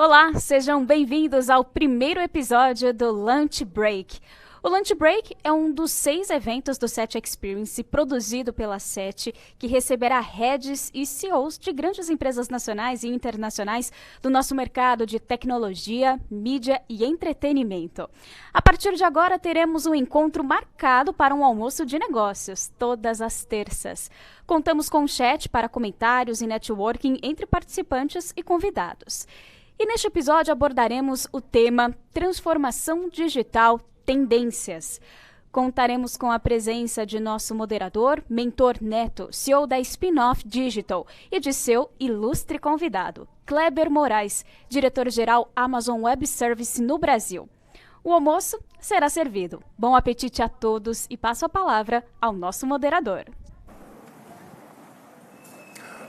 Olá, sejam bem-vindos ao primeiro episódio do Lunch Break. O Lunch Break é um dos 6 eventos do SET Experience produzido pela SET, que receberá heads e CEOs de grandes empresas nacionais e internacionais do nosso mercado de tecnologia, mídia e entretenimento. A partir de agora, teremos um encontro marcado para um almoço de negócios, todas as terças. Contamos com um chat para comentários e networking entre participantes e convidados. E neste episódio abordaremos o tema Transformação Digital Tendências. Contaremos com a presença de nosso moderador, Mentor Neto, CEO da Spinoff Digital, e de seu ilustre convidado, Kleber Moraes, diretor-geral Amazon Web Services no Brasil. O almoço será servido. Bom apetite a todos e passo a palavra ao nosso moderador.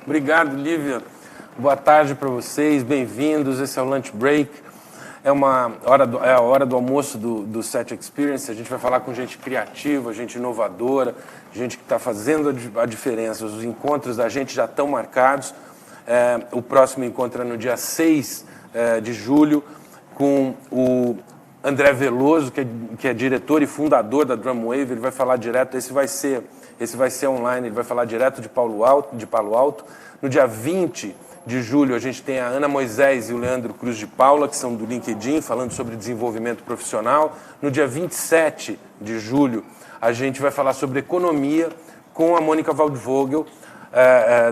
Obrigado, Lívia. Boa tarde para vocês, bem-vindos. Esse é o Lunch Break. É a hora do almoço do SET Experience. A gente vai falar com gente criativa, gente inovadora, gente que está fazendo a diferença. Os encontros da gente já estão marcados. O próximo encontro é no dia 6 de julho, com o André Veloso, que é diretor e fundador da Drumwave. Ele vai falar direto, esse vai ser online, ele vai falar direto de Palo Alto. No dia 20 de julho, a gente tem a Ana Moisés e o Leandro Cruz de Paula, que são do LinkedIn, falando sobre desenvolvimento profissional. No dia 27 de julho, a gente vai falar sobre economia com a Mônica Waldvogel,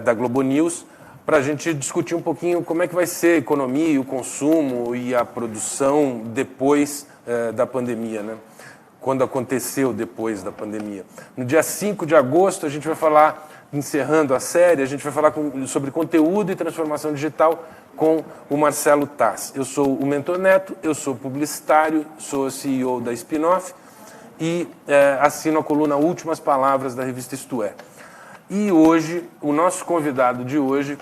da Globo News, para a gente discutir um pouquinho como é que vai ser a economia e o consumo e a produção depois da pandemia, né? Quando aconteceu depois da pandemia. No dia 5 de agosto, a gente vai falar, encerrando a série, a gente vai falar sobre conteúdo e transformação digital com o Marcelo Tass. Eu sou o Mentor Neto, eu sou publicitário, sou CEO da Spinoff e assino a coluna Últimas Palavras da revista Isto É. E hoje, o nosso convidado de hoje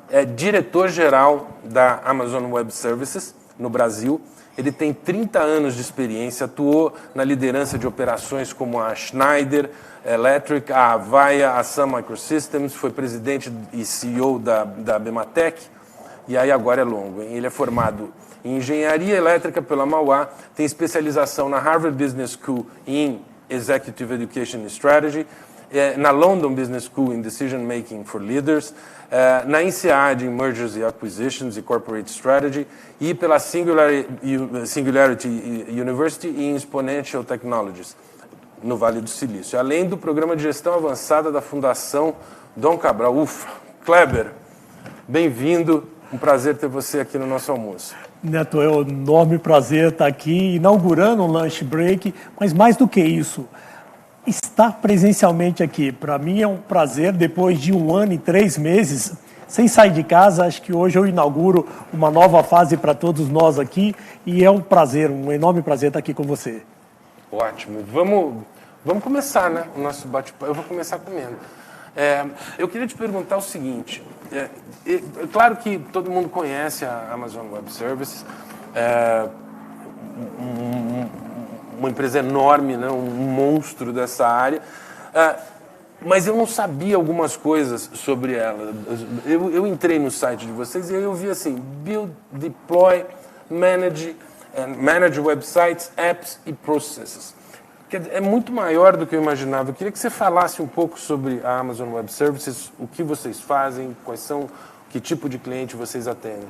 é diretor-geral da Amazon Web Services no Brasil. Ele tem 30 anos de experiência, atuou na liderança de operações como a Schneider Electric, a Avaya, a Sun Microsystems, foi presidente e CEO da Bematec, e aí agora é longo, hein? Ele é formado em Engenharia Elétrica pela Mauá, tem especialização na Harvard Business School em Executive Education and Strategy, na London Business School in Decision Making for Leaders, na INSEAD em Mergers e Acquisitions e Corporate Strategy e pela Singularity University em Exponential Technologies, no Vale do Silício, além do Programa de Gestão Avançada da Fundação Dom Cabral. Ufa! Kleber, bem-vindo, um prazer ter você aqui no nosso almoço. Neto, é um enorme prazer estar aqui inaugurando um Lunch Break, mas mais do que isso, estar presencialmente aqui, para mim é um prazer, depois de 1 ano e 3 meses, sem sair de casa. Acho que hoje eu inauguro uma nova fase para todos nós aqui e é um prazer, um enorme prazer estar aqui com você. Ótimo. Vamos começar, né, o nosso bate-papo. Eu vou começar comendo. Eu queria te perguntar o seguinte, claro que todo mundo conhece a Amazon Web Services, uma empresa enorme, né, um monstro dessa área, mas eu não sabia algumas coisas sobre ela. Eu entrei no site de vocês e aí eu vi assim, build, deploy, manage websites, apps e processes. É muito maior do que eu imaginava. Eu queria que você falasse um pouco sobre a Amazon Web Services, o que vocês fazem, que tipo de cliente vocês atendem.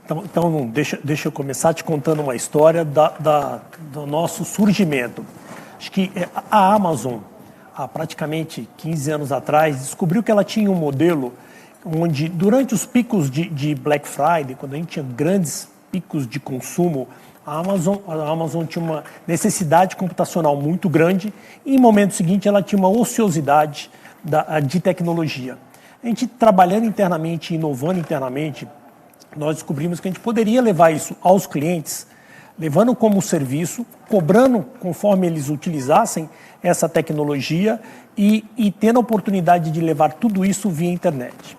Então deixa eu começar te contando uma história do nosso surgimento. Acho que a Amazon, há praticamente 15 anos atrás, descobriu que ela tinha um modelo onde, durante os picos de Black Friday, quando a gente tinha grandes picos de consumo, a Amazon tinha uma necessidade computacional muito grande e, em momento seguinte, ela tinha uma ociosidade de tecnologia. A gente, trabalhando internamente, inovando internamente, nós descobrimos que a gente poderia levar isso aos clientes, levando como serviço, cobrando conforme eles utilizassem essa tecnologia e tendo a oportunidade de levar tudo isso via internet.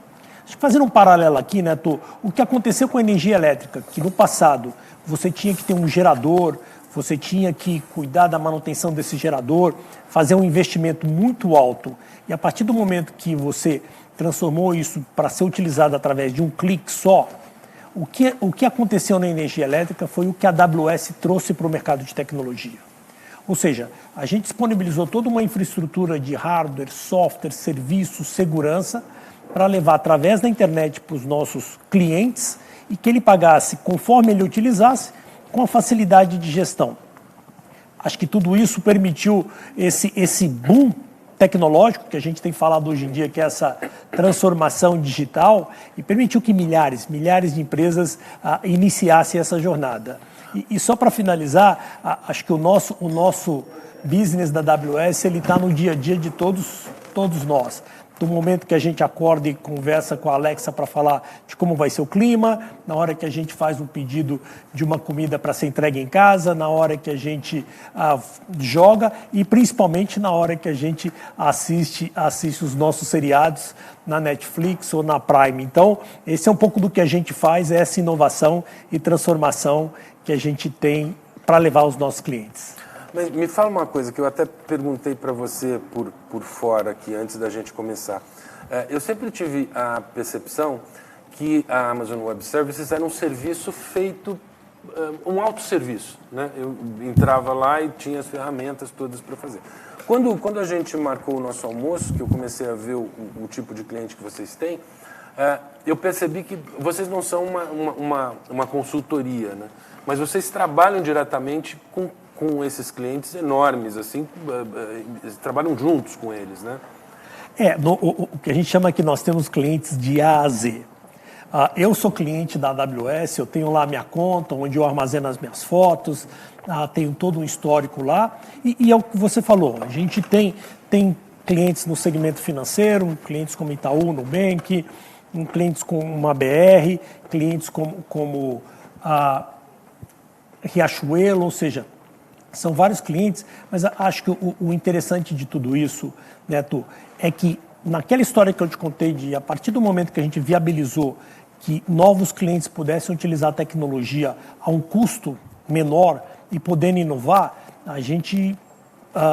Fazendo um paralelo aqui, Neto, o que aconteceu com a energia elétrica, que no passado você tinha que ter um gerador, você tinha que cuidar da manutenção desse gerador, fazer um investimento muito alto. E a partir do momento que você transformou isso para ser utilizado através de um clique só, O que aconteceu na energia elétrica foi o que a AWS trouxe para o mercado de tecnologia. Ou seja, a gente disponibilizou toda uma infraestrutura de hardware, software, serviços, segurança, para levar através da internet para os nossos clientes e que ele pagasse conforme ele utilizasse, com a facilidade de gestão. Acho que tudo isso permitiu esse boom tecnológico que a gente tem falado hoje em dia, que é essa transformação digital, e permitiu que milhares de empresas iniciassem essa jornada. E só para finalizar, acho que o nosso business da AWS está no dia a dia de todos nós. Do momento que a gente acorda e conversa com a Alexa para falar de como vai ser o clima, na hora que a gente faz um pedido de uma comida para ser entregue em casa, na hora que a gente joga e principalmente na hora que a gente assiste os nossos seriados na Netflix ou na Prime. Então, esse é um pouco do que a gente faz, é essa inovação e transformação que a gente tem para levar aos nossos clientes. Mas me fala uma coisa que eu até perguntei para você por fora aqui, antes da gente começar. Eu sempre tive a percepção que a Amazon Web Services era um serviço feito, um autosserviço, né? Eu entrava lá e tinha as ferramentas todas para fazer. Quando a gente marcou o nosso almoço, que eu comecei a ver o tipo de cliente que vocês têm, eu percebi que vocês não são uma consultoria, né? Mas vocês trabalham diretamente com esses clientes enormes, assim, trabalham juntos com eles, né? O que a gente chama que nós temos clientes de A a Z. Eu sou cliente da AWS, eu tenho lá a minha conta, onde eu armazeno as minhas fotos, tenho todo um histórico lá, e é o que você falou, a gente tem clientes no segmento financeiro, clientes como Itaú, Nubank, clientes como uma BR, clientes como a Riachuelo, ou seja, são vários clientes, mas acho que o interessante de tudo isso, Neto, é que naquela história que eu te contei, a partir do momento que a gente viabilizou que novos clientes pudessem utilizar a tecnologia a um custo menor e podendo inovar, a gente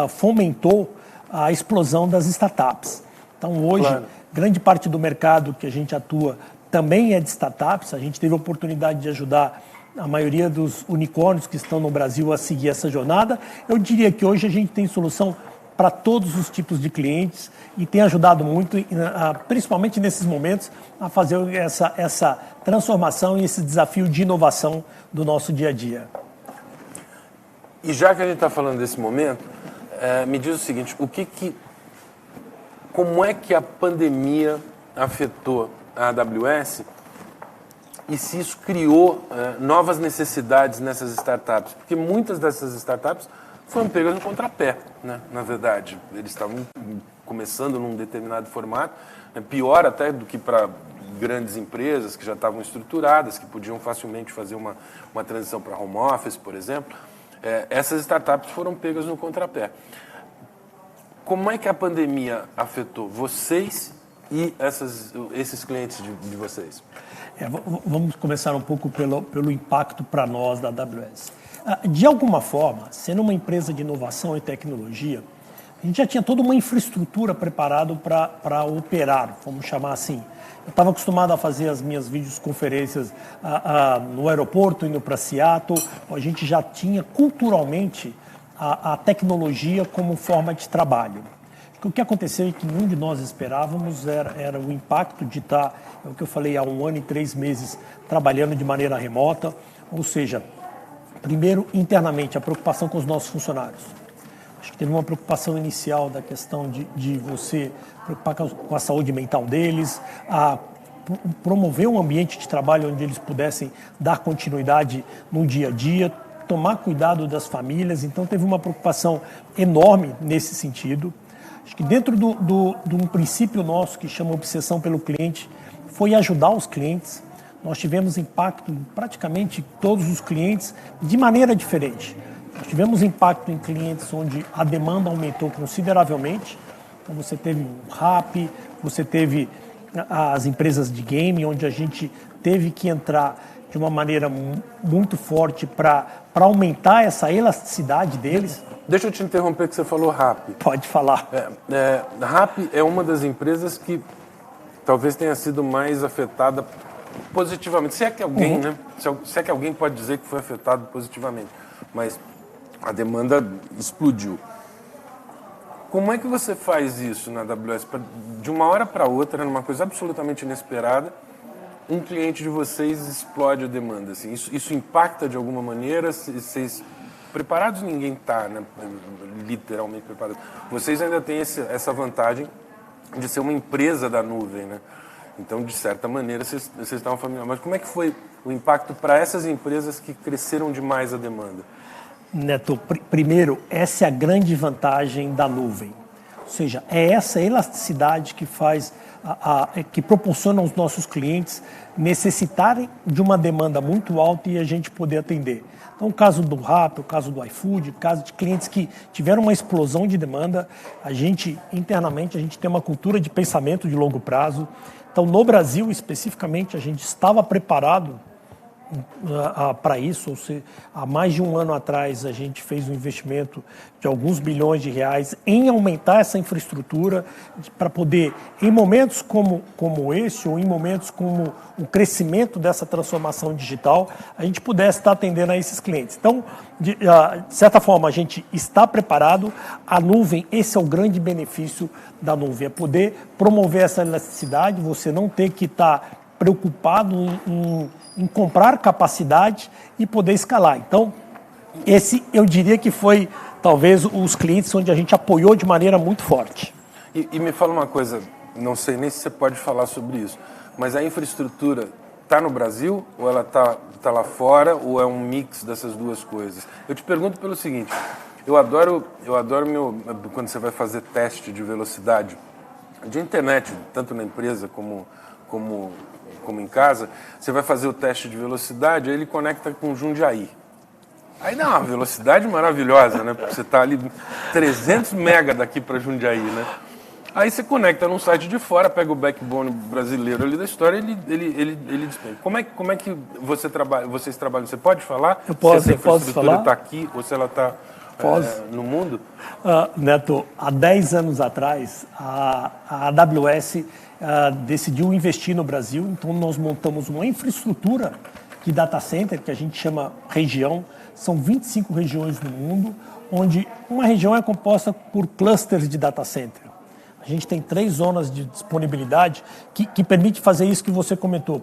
fomentou a explosão das startups. Então, hoje, claro, grande parte do mercado que a gente atua também é de startups. A gente teve a oportunidade de ajudar a maioria dos unicórnios que estão no Brasil a seguir essa jornada. Eu diria que hoje a gente tem solução para todos os tipos de clientes e tem ajudado muito, principalmente nesses momentos, a fazer essa transformação e esse desafio de inovação do nosso dia a dia. E já que a gente está falando desse momento, me diz o seguinte, como é que a pandemia afetou a AWS e se isso criou novas necessidades nessas startups? Porque muitas dessas startups foram pegas no contrapé, né? Na verdade. Eles estavam começando num determinado formato, pior até do que para grandes empresas que já estavam estruturadas, que podiam facilmente fazer uma transição para home office, por exemplo. Essas startups foram pegas no contrapé. Como é que a pandemia afetou vocês e esses clientes de vocês? Vamos começar um pouco pelo impacto para nós da AWS. De alguma forma, sendo uma empresa de inovação e tecnologia, a gente já tinha toda uma infraestrutura preparada para operar, vamos chamar assim. Eu estava acostumado a fazer as minhas videoconferências no aeroporto, indo para Seattle. A gente já tinha culturalmente a tecnologia como forma de trabalho. O que aconteceu e que nenhum de nós esperávamos era o impacto de estar, é o que eu falei, há 1 ano e 3 meses trabalhando de maneira remota, ou seja, primeiro, internamente, a preocupação com os nossos funcionários. Acho que teve uma preocupação inicial da questão de você preocupar com a saúde mental deles, a promover um ambiente de trabalho onde eles pudessem dar continuidade no dia a dia, tomar cuidado das famílias. Então, teve uma preocupação enorme nesse sentido. Acho que dentro de um princípio nosso que chama obsessão pelo cliente, foi ajudar os clientes. Nós tivemos impacto em praticamente todos os clientes de maneira diferente. Nós tivemos impacto em clientes onde a demanda aumentou consideravelmente. Então você teve o Rappi, você teve as empresas de game, onde a gente teve que entrar de uma maneira muito forte para aumentar essa elasticidade deles. Deixa eu te interromper que você falou Rappi. Pode falar. Rappi é uma das empresas que talvez tenha sido mais afetada positivamente. Se é que alguém, né? Se é que alguém pode dizer que foi afetado positivamente. Mas a demanda explodiu. Como é que você faz isso na AWS? De uma hora para outra, numa coisa absolutamente inesperada, um cliente de vocês explode a demanda. Assim. Isso impacta de alguma maneira? Vocês preparados ninguém está, né? Literalmente preparado. Vocês ainda têm essa vantagem de ser uma empresa da nuvem, né? Então, de certa maneira, vocês estavam familiarizados. Mas como é que foi o impacto para essas empresas que cresceram demais a demanda? Neto, primeiro, essa é a grande vantagem da nuvem. Ou seja, é essa elasticidade que faz, que proporciona aos nossos clientes necessitarem de uma demanda muito alta e a gente poder atender. Então, o caso do Rappi, o caso do iFood, o caso de clientes que tiveram uma explosão de demanda, internamente, a gente tem uma cultura de pensamento de longo prazo. Então, no Brasil, especificamente, a gente estava preparado para isso. Ou seja, há mais de um ano atrás, a gente fez um investimento de alguns bilhões de reais em aumentar essa infraestrutura para poder, em momentos como esse, ou em momentos como o crescimento dessa transformação digital, a gente pudesse estar atendendo a esses clientes. Então, de certa forma, a gente está preparado. A nuvem, esse é o grande benefício da nuvem, é poder promover essa elasticidade, você não ter que estar preocupado em comprar capacidade e poder escalar. Então, esse eu diria que foi talvez os clientes onde a gente apoiou de maneira muito forte. E me fala uma coisa, não sei nem se você pode falar sobre isso, mas a infraestrutura está no Brasil ou ela tá lá fora ou é um mix dessas duas coisas? Eu te pergunto pelo seguinte, eu adoro quando você vai fazer teste de velocidade de internet, tanto na empresa como em casa, você vai fazer o teste de velocidade, aí ele conecta com Jundiaí. Aí dá uma velocidade maravilhosa, né? Porque você está ali 300 mega daqui para Jundiaí, né? Aí você conecta num site de fora, pega o backbone brasileiro ali da história e ele despenca. Como é que vocês trabalham? Você pode falar? Eu posso, se essa infraestrutura falar. está aqui ou se ela está no mundo? Neto, há 10 anos atrás, a AWS decidiu investir no Brasil, então nós montamos uma infraestrutura de data center, que a gente chama região. São 25 regiões no mundo, onde uma região é composta por clusters de data center. A gente tem 3 zonas de disponibilidade que permite fazer isso que você comentou.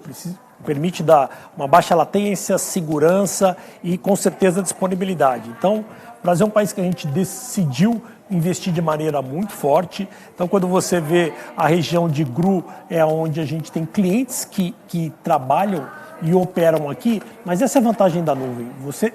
Permite dar uma baixa latência, segurança e, com certeza, disponibilidade. Então, o Brasil é um país que a gente decidiu investir de maneira muito forte. Então, quando você vê a região de GRU, é onde a gente tem clientes que trabalham e operam aqui, mas essa é a vantagem da nuvem.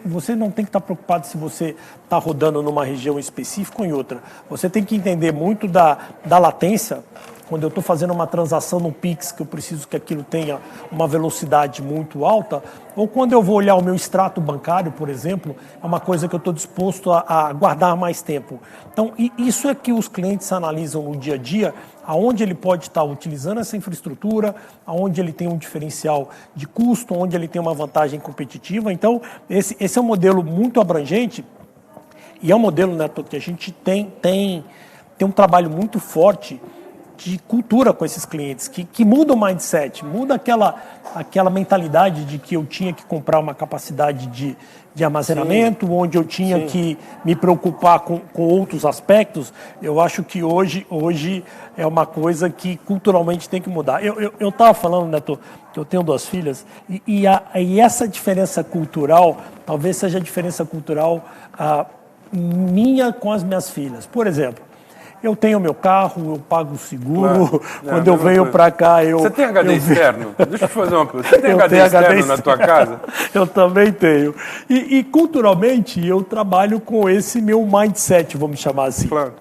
Você não tem que estar preocupado se você está rodando numa região específica ou em outra. Você tem que entender muito da latência. Quando eu estou fazendo uma transação no Pix, que eu preciso que aquilo tenha uma velocidade muito alta, ou quando eu vou olhar o meu extrato bancário, por exemplo, é uma coisa que eu estou disposto a guardar mais tempo. Então, isso é que os clientes analisam no dia a dia, aonde ele pode estar utilizando essa infraestrutura, aonde ele tem um diferencial de custo, onde ele tem uma vantagem competitiva. Então, esse é um modelo muito abrangente e é um modelo, Neto, que a gente tem um trabalho muito forte de cultura com esses clientes, que muda o mindset, muda aquela mentalidade de que eu tinha que comprar uma capacidade de armazenamento, onde eu tinha que me preocupar com outros aspectos. Eu acho que hoje é uma coisa que culturalmente tem que mudar. Eu estava falando, Neto, que eu tenho 2 filhas, e essa diferença cultural, talvez seja a diferença cultural minha com as minhas filhas. Por exemplo, eu tenho meu carro, eu pago o seguro, claro. Quando eu venho para cá... Você tem HD externo? Deixa eu te fazer uma pergunta. Você tem HD externo na tua casa? Eu também tenho. E culturalmente eu trabalho com esse meu mindset, vamos chamar assim. Claro.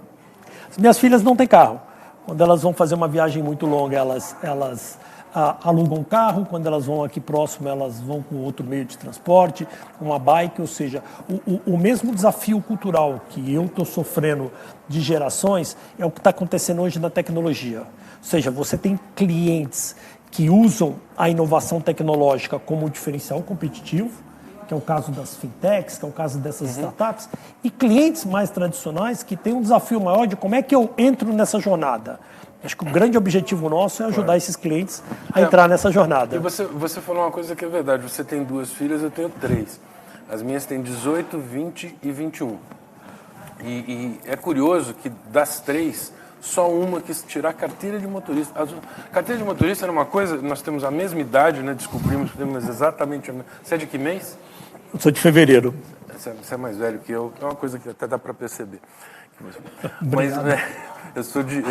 As minhas filhas não têm carro. Quando elas vão fazer uma viagem muito longa, elas alugam um carro. Quando elas vão aqui próximo, elas vão com outro meio de transporte, uma bike. Ou seja, o mesmo desafio cultural que eu estou sofrendo de gerações é o que está acontecendo hoje na tecnologia. Ou seja, você tem clientes que usam a inovação tecnológica como diferencial competitivo, que é o caso das fintechs, que é o caso dessas startups, e clientes mais tradicionais que têm um desafio maior de como é que eu entro nessa jornada. Acho que o grande objetivo nosso é ajudar esses clientes a entrar nessa jornada. E você falou uma coisa que é verdade. Você tem 2 filhas, eu tenho 3. As minhas têm 18, 20 e 21. E é curioso que das 3, só uma quis tirar a carteira de motorista. Carteira de motorista era uma coisa, nós temos a mesma idade, né? Descobrimos que temos exatamente a mesma. Você é de que mês? Eu sou de fevereiro. Você é mais velho que eu, é uma coisa que até dá para perceber. Mas eu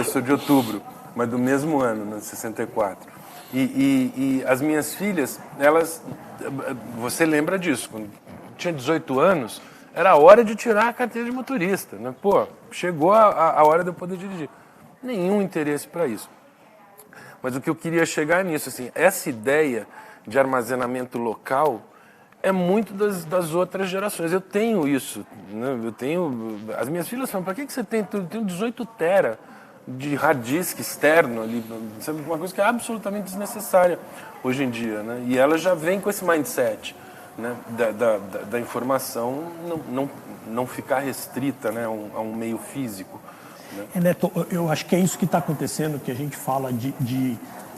sou de outubro, mas do mesmo ano, né, 64. E as minhas filhas, você lembra disso, quando tinha 18 anos, era a hora de tirar a carteira de motorista, né? Pô, chegou a hora de eu poder dirigir. Nenhum interesse para isso. Mas o que eu queria chegar nisso, assim, essa ideia de armazenamento local é muito das outras gerações. Eu tenho isso, né? As minhas filhas falam, para que você tem? Eu tenho 18 tera de hard disk externo ali, sabe? Uma coisa que é absolutamente desnecessária hoje em dia, né? E ela já vem com esse mindset, né? Da informação não ficar restrita, né? a um meio físico. Né? Neto, eu acho que é isso que está acontecendo, que a gente fala de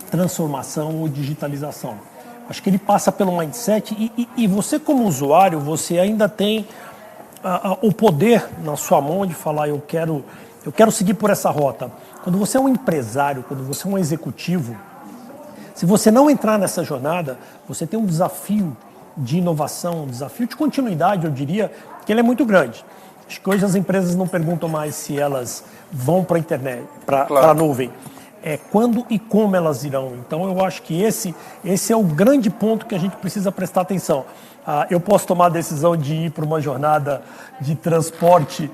transformação ou digitalização. Acho que ele passa pelo mindset e você como usuário, você ainda tem o poder na sua mão de falar, eu quero seguir por essa rota. Quando você é um empresário, quando você é um executivo, se você não entrar nessa jornada, você tem um desafio de inovação, um desafio de continuidade, eu diria, que ele é muito grande. Acho que hoje as empresas não perguntam mais se elas vão para a internet, para a nuvem. É quando e como elas irão. Então, eu acho que esse é o grande ponto que a gente precisa prestar atenção. Eu posso tomar a decisão de ir para uma jornada de transporte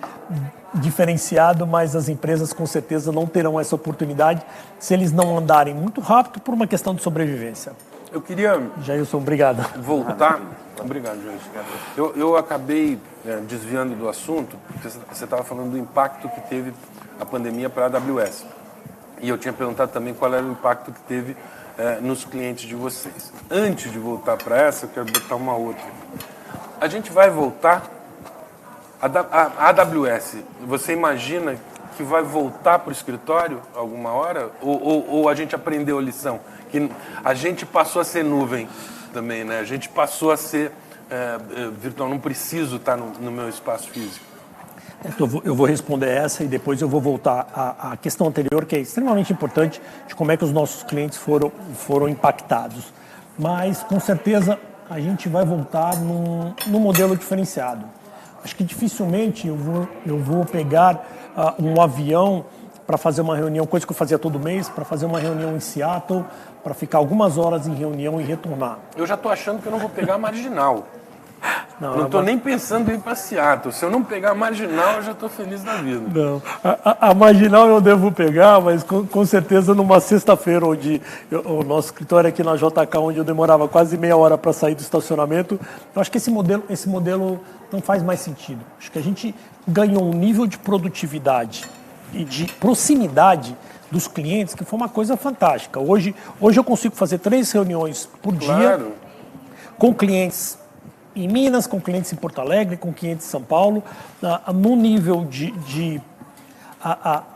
diferenciado, mas as empresas com certeza não terão essa oportunidade se eles não andarem muito rápido por uma questão de sobrevivência. Eu queria... Jailson, obrigado. Voltar... Obrigado, Jailson. Eu acabei desviando do assunto, porque você estava falando do impacto que teve a pandemia para a AWS. E eu tinha perguntado também qual era o impacto que teve nos clientes de vocês. Antes de voltar para essa, eu quero botar uma outra. A gente vai voltar... A AWS, você imagina que vai voltar para o escritório alguma hora? Ou a gente aprendeu a lição? Que a gente passou a ser nuvem também, né? A gente passou a ser virtual, não preciso estar no meu espaço físico. Eu vou responder essa e depois eu vou voltar à questão anterior, que é extremamente importante, de como é que os nossos clientes foram impactados. Mas, com certeza, a gente vai voltar num modelo diferenciado. Acho que dificilmente eu vou pegar um avião para fazer uma reunião, coisa que eu fazia todo mês, para fazer uma reunião em Seattle, para ficar algumas horas em reunião e retornar. Eu já estou achando que eu não vou pegar a marginal. Não estou nem pensando em ir para Seattle. Se eu não pegar a marginal, eu já estou feliz da vida. Não, a marginal eu devo pegar, mas com certeza numa sexta-feira, onde o nosso escritório aqui na JK, onde eu demorava quase meia hora para sair do estacionamento, eu acho que esse modelo não faz mais sentido. Acho que a gente ganhou um nível de produtividade e de proximidade dos clientes que foi uma coisa fantástica. Hoje eu consigo fazer 3 reuniões por dia com clientes em Minas, com clientes em Porto Alegre, com clientes em São Paulo, no nível de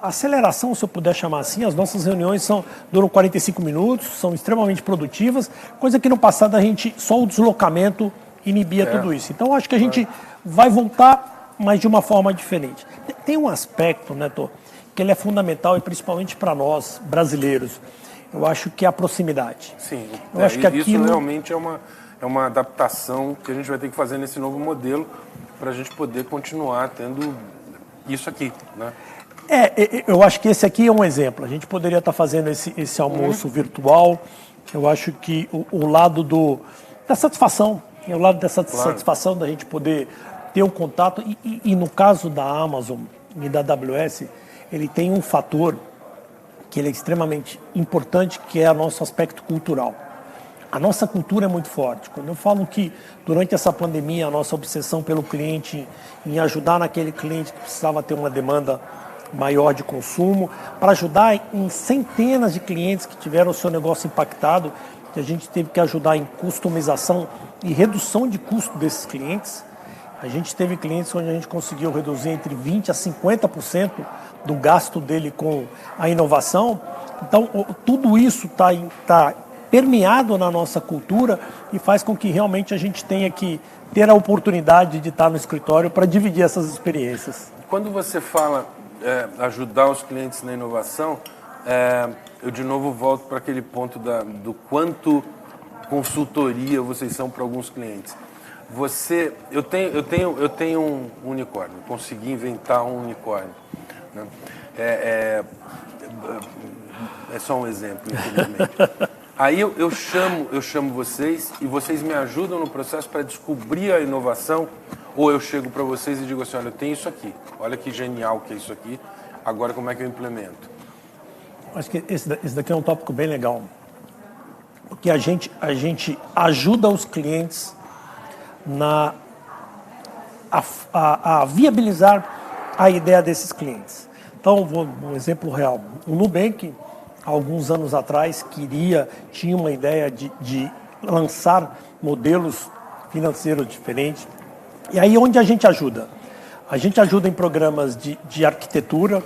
aceleração, se eu puder chamar assim. As nossas reuniões duram 45 minutos, são extremamente produtivas, coisa que no passado só o deslocamento inibia tudo isso. Então, acho que a gente vai voltar, mas de uma forma diferente. Tem um aspecto, Neto, que ele é fundamental, e principalmente para nós, brasileiros. Eu acho que é a proximidade. Sim, eu acho que isso realmente é uma adaptação que a gente vai ter que fazer nesse novo modelo para a gente poder continuar tendo isso aqui, né? Eu acho que esse aqui é um exemplo. A gente poderia estar fazendo esse almoço virtual. Eu acho que o lado da satisfação, o lado dessa satisfação da gente poder ter o contato, e no caso da Amazon e da AWS, ele tem um fator que ele é extremamente importante, que é o nosso aspecto cultural. A nossa cultura é muito forte. Quando eu falo que durante essa pandemia a nossa obsessão pelo cliente, em ajudar naquele cliente que precisava ter uma demanda maior de consumo, para ajudar em centenas de clientes que tiveram o seu negócio impactado, que a gente teve que ajudar em customização e redução de custo desses clientes, A gente teve clientes onde a gente conseguiu reduzir entre 20% a 50% do gasto dele com a inovação. Então, tudo isso está permeado na nossa cultura e faz com que realmente a gente tenha que ter a oportunidade de estar no escritório para dividir essas experiências. Quando você fala ajudar os clientes na inovação, eu de novo volto para aquele ponto do quanto consultoria vocês são para alguns clientes. Eu tenho um unicórnio, consegui inventar um unicórnio, né? É só um exemplo, infelizmente. Aí eu chamo vocês e vocês me ajudam no processo para descobrir a inovação, ou eu chego para vocês e digo assim, olha, eu tenho isso aqui, olha que genial que é isso aqui, agora como é que eu implemento? Acho que esse daqui é um tópico bem legal, porque a gente ajuda os clientes a viabilizar a ideia desses clientes. Então, um exemplo real, o Nubank, há alguns anos atrás, tinha uma ideia de lançar modelos financeiros diferentes. E aí, onde a gente ajuda? A gente ajuda em programas de arquitetura,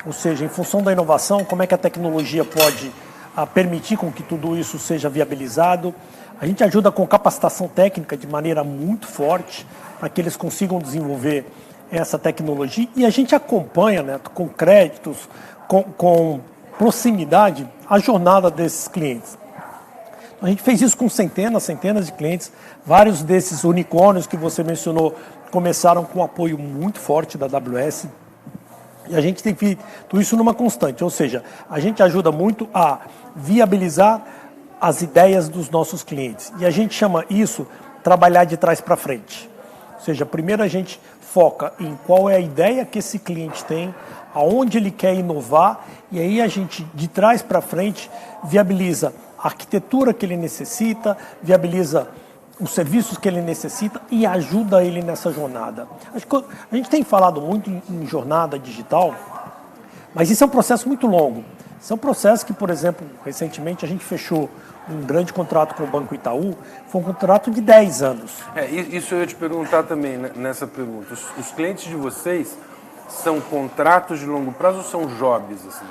ou seja, em função da inovação, como é que a tecnologia pode permitir com que tudo isso seja viabilizado. A gente ajuda com capacitação técnica de maneira muito forte, para que eles consigam desenvolver essa tecnologia. E a gente acompanha, né, com créditos, com proximidade, a jornada desses clientes. A gente fez isso com centenas de clientes. Vários desses unicórnios que você mencionou começaram com apoio muito forte da AWS. E a gente tem feito isso numa constante, ou seja, a gente ajuda muito a viabilizar as ideias dos nossos clientes. E a gente chama isso trabalhar de trás para frente. Ou seja, primeiro a gente foca em qual é a ideia que esse cliente tem, aonde ele quer inovar, e aí a gente, de trás para frente, viabiliza a arquitetura que ele necessita, viabiliza os serviços que ele necessita e ajuda ele nessa jornada. Acho que a gente tem falado muito em jornada digital, mas isso é um processo muito longo. Isso é um processo que, por exemplo, recentemente a gente fechou um grande contrato com o Banco Itaú, foi um contrato de 10 anos. Isso eu ia te perguntar também nessa pergunta. Os clientes de vocês são contratos de longo prazo ou são jobs, assim?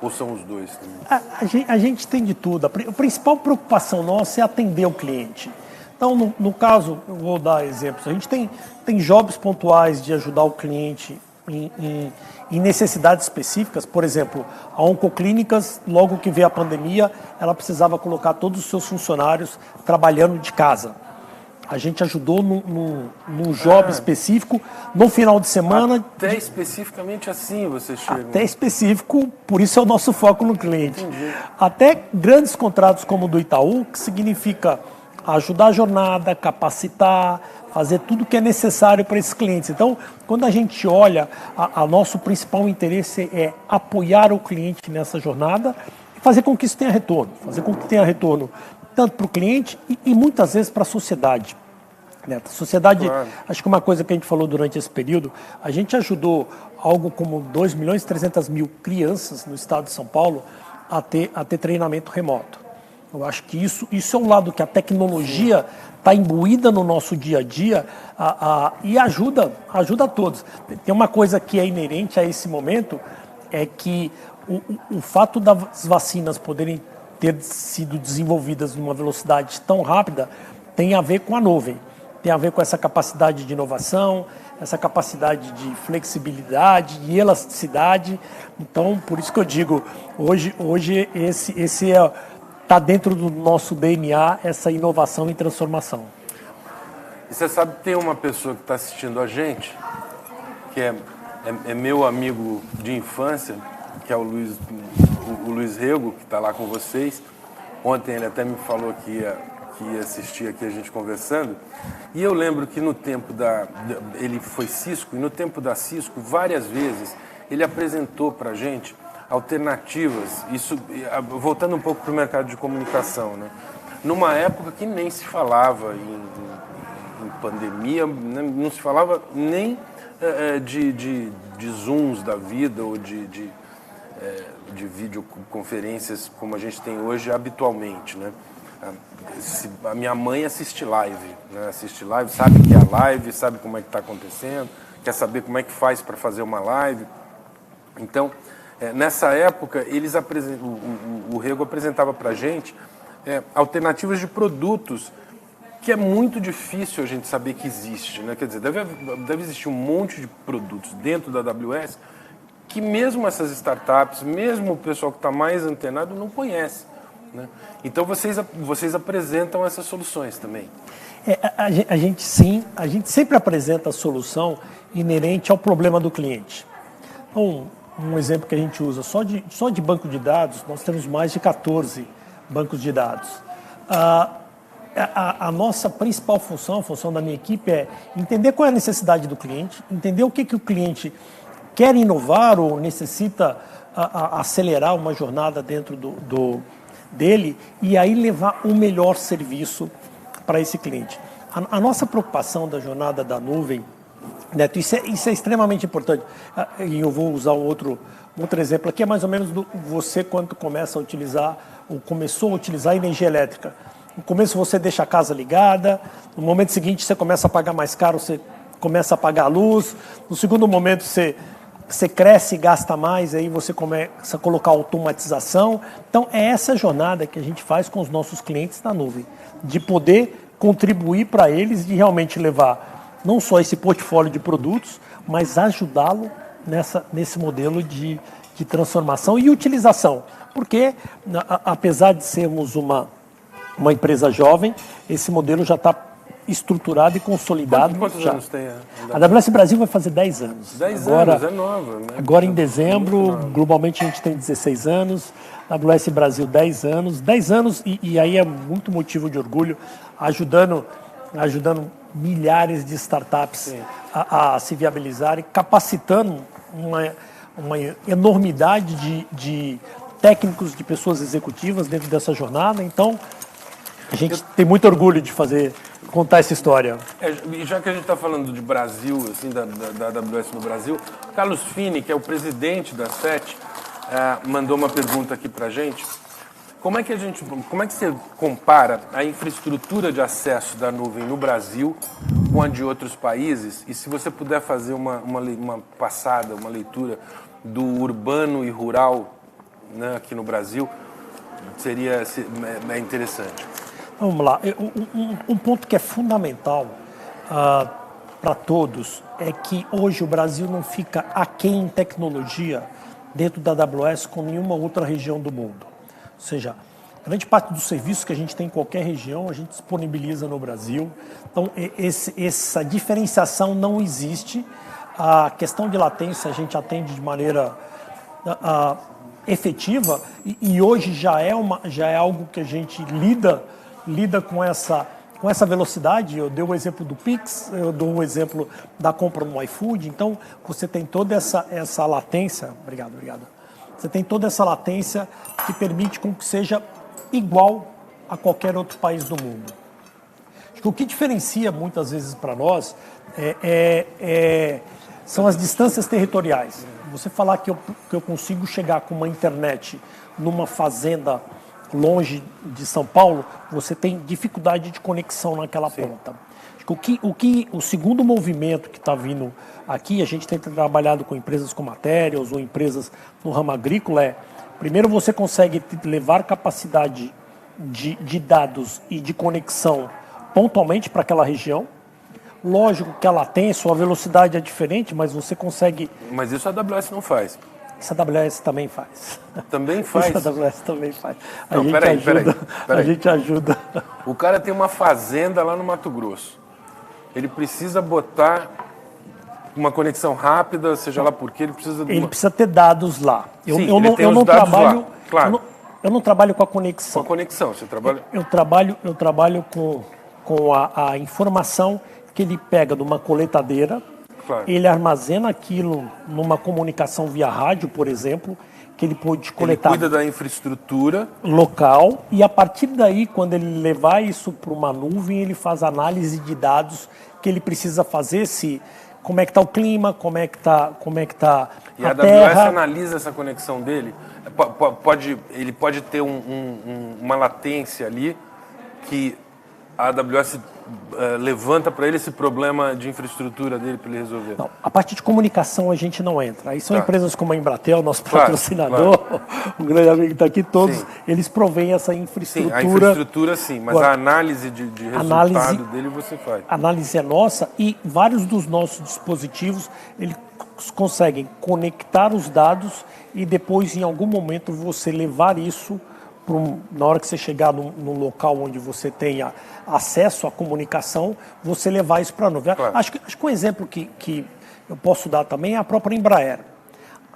Ou são os dois também? A gente tem de tudo. A principal preocupação nossa é atender o cliente. Então, no caso, eu vou dar exemplos. A gente tem jobs pontuais de ajudar o cliente em necessidades específicas. Por exemplo, a Oncoclínicas, logo que veio a pandemia, ela precisava colocar todos os seus funcionários trabalhando de casa. A gente ajudou num job específico, no final de semana. Até especificamente assim você chega. Até específico, por isso é o nosso foco no cliente. Entendi. Até grandes contratos como o do Itaú, que significa ajudar a jornada, capacitar, fazer tudo o que é necessário para esses clientes. Então, quando a gente olha, a nosso principal interesse é apoiar o cliente nessa jornada e fazer com que isso tenha retorno. Fazer com que tenha retorno tanto para o cliente e muitas vezes para a sociedade. A sociedade, claro. Acho que uma coisa que a gente falou durante esse período, a gente ajudou algo como 2.300.000 crianças no estado de São Paulo a ter treinamento remoto. Eu acho que isso é um lado que a tecnologia está imbuída no nosso dia a dia e ajuda a todos. Tem uma coisa que é inerente a esse momento, é que o fato das vacinas poderem ter sido desenvolvidas numa velocidade tão rápida tem a ver com a nuvem, tem a ver com essa capacidade de inovação, essa capacidade de flexibilidade, de elasticidade. Então, por isso que eu digo, hoje esse está dentro do nosso DNA, essa inovação e transformação. E você sabe que tem uma pessoa que está assistindo a gente, que é meu amigo de infância, que é o Luiz Rego, que está lá com vocês. Ontem ele até me falou que ia assistir aqui a gente conversando. E eu lembro que no tempo ele foi Cisco, e no tempo da Cisco, várias vezes, ele apresentou para a gente alternativas, isso voltando um pouco para o mercado de comunicação, né? Numa época que nem se falava em pandemia, não se falava nem de Zooms da vida ou de videoconferências como a gente tem hoje habitualmente, né? A minha mãe assiste live, né? Assiste live, sabe que é a live, sabe como é que está acontecendo, quer saber como é que faz para fazer uma live. Então, nessa época, o Rego apresentava para a gente alternativas de produtos que é muito difícil a gente saber que existe, né? Quer dizer, deve existir um monte de produtos dentro da AWS que mesmo essas startups, mesmo o pessoal que está mais antenado, não conhece, né? Então, vocês apresentam essas soluções também. A gente sempre apresenta a solução inerente ao problema do cliente. Então, um exemplo que a gente usa, só de banco de dados, nós temos mais de 14 bancos de dados. A nossa principal função, a função da minha equipe é entender qual é a necessidade do cliente, entender o que o cliente quer inovar ou necessita acelerar uma jornada dentro dele e aí levar o melhor serviço para esse cliente. A nossa preocupação da jornada da nuvem, Neto, isso é extremamente importante. E eu vou usar um outro exemplo aqui, é mais ou menos você quando começa a utilizar, ou começou a utilizar energia elétrica. No começo você deixa a casa ligada, no momento seguinte você começa a pagar mais caro, você começa a apagar a luz, no segundo momento você cresce e gasta mais, aí você começa a colocar automatização. Então é essa jornada que a gente faz com os nossos clientes na nuvem, de poder contribuir para eles, de realmente levar não só esse portfólio de produtos, mas ajudá-lo nesse modelo de transformação e utilização. Porque, apesar de sermos uma empresa jovem, esse modelo já está estruturado e consolidado. Quantos anos tem a AWS Brasil vai fazer 10 anos. 10 anos, é nova. Né? Agora em dezembro, globalmente a gente tem 16 anos, a AWS Brasil 10 anos. 10 anos e aí é muito motivo de orgulho, ajudando milhares de startups a se viabilizarem, capacitando uma enormidade de técnicos, de pessoas executivas dentro dessa jornada. Então, a gente tem muito orgulho de contar essa história. E já que a gente está falando de Brasil, assim, da AWS no Brasil, Carlos Fini, que é o presidente da SET, mandou uma pergunta aqui para a gente. Como é que você compara a infraestrutura de acesso da nuvem no Brasil com a de outros países? E se você puder fazer uma passada, uma leitura do urbano e rural, né, aqui no Brasil, seria interessante. Vamos lá. Um ponto que é fundamental para todos é que hoje o Brasil não fica aquém em tecnologia dentro da AWS com nenhuma outra região do mundo. Ou seja, grande parte dos serviços que a gente tem em qualquer região, a gente disponibiliza no Brasil. Então, essa diferenciação não existe. A questão de latência a gente atende de maneira efetiva e hoje já é algo que a gente lida com essa velocidade. Eu dei o exemplo do Pix, eu dou o exemplo da compra no iFood. Então, você tem toda essa latência. Obrigado. Você tem toda essa latência que permite com que seja igual a qualquer outro país do mundo. Acho que o que diferencia muitas vezes para nós são as distâncias territoriais. Você falar que eu consigo chegar com uma internet numa fazenda longe de São Paulo, você tem dificuldade de conexão naquela ponta. O segundo movimento que está vindo aqui, a gente tem trabalhado com empresas como Materials ou empresas no ramo agrícola, primeiro você consegue levar capacidade de dados e de conexão pontualmente para aquela região. Lógico que ela tem, sua velocidade é diferente, mas você consegue... Mas isso a AWS não faz. Isso a AWS também faz. Também faz? Isso a AWS também faz. Peraí. A gente ajuda. O cara tem uma fazenda lá no Mato Grosso. Ele precisa botar uma conexão rápida, seja lá por quê, ele precisa ter dados lá. Eu não trabalho com a conexão. Com a conexão, você trabalha? Eu trabalho com a informação que ele pega de uma coletadeira. Claro. Ele armazena aquilo numa comunicação via rádio, por exemplo, que ele pode coletar. Ele cuida da infraestrutura local e a partir daí, quando ele levar isso para uma nuvem, ele faz análise de dados que ele precisa fazer, como é que está o clima, como é que está e a AWS analisa essa conexão dele. Ele pode ter uma latência ali que a AWS levanta para ele esse problema de infraestrutura dele para ele resolver? Não, a parte de comunicação a gente não entra. Aí são empresas como a Embratel, nosso patrocinador, um grande amigo que está aqui, todos, eles provêm essa infraestrutura. Sim, a infraestrutura sim, mas agora, a análise de resultado dele você faz. A análise é nossa e vários dos nossos dispositivos, eles conseguem conectar os dados e depois, em algum momento, você levar isso na hora que você chegar num local onde você tenha acesso à comunicação, você levar isso para a nuvem. Claro. Acho que um exemplo que eu posso dar também é a própria Embraer.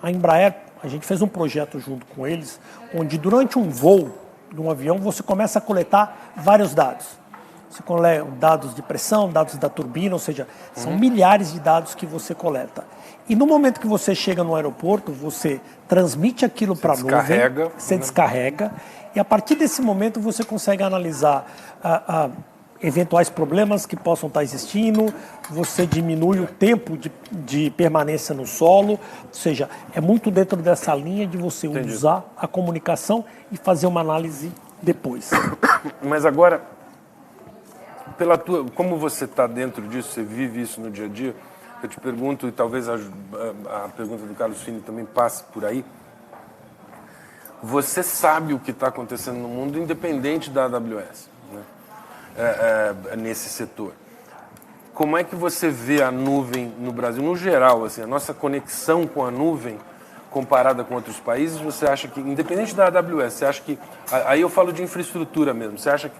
A Embraer, a gente fez um projeto junto com eles, onde durante um voo de um avião, você começa a coletar vários dados. Você coleta dados de pressão, dados da turbina, ou seja, são milhares de dados que você coleta. E no momento que você chega no aeroporto, você transmite aquilo para a nuvem, você descarrega, e a partir desse momento você consegue analisar eventuais problemas que possam estar existindo, você diminui o tempo de permanência no solo, ou seja, é muito dentro dessa linha de você usar a comunicação e fazer uma análise depois. Mas agora, como você está dentro disso, você vive isso no dia a dia, eu te pergunto, e talvez a pergunta do Carlos Fini também passe por aí, você sabe o que está acontecendo no mundo, independente da AWS, né? Nesse setor. Como é que você vê a nuvem no Brasil, no geral, assim, a nossa conexão com a nuvem, comparada com outros países, você acha que, independente da AWS, você acha que, aí eu falo de infraestrutura mesmo, você acha que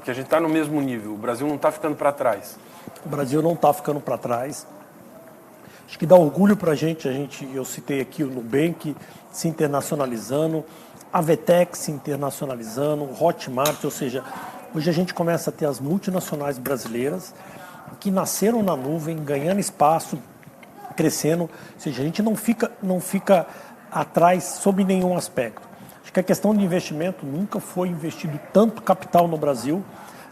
que a gente está no mesmo nível, o Brasil não está ficando para trás? O Brasil não está ficando para trás. Acho que dá orgulho para a gente, eu citei aqui o Nubank se internacionalizando, a VTEX se internacionalizando, o Hotmart, ou seja, hoje a gente começa a ter as multinacionais brasileiras que nasceram na nuvem, ganhando espaço, crescendo, ou seja, a gente não fica atrás sob nenhum aspecto. Acho que a questão de investimento, nunca foi investido tanto capital no Brasil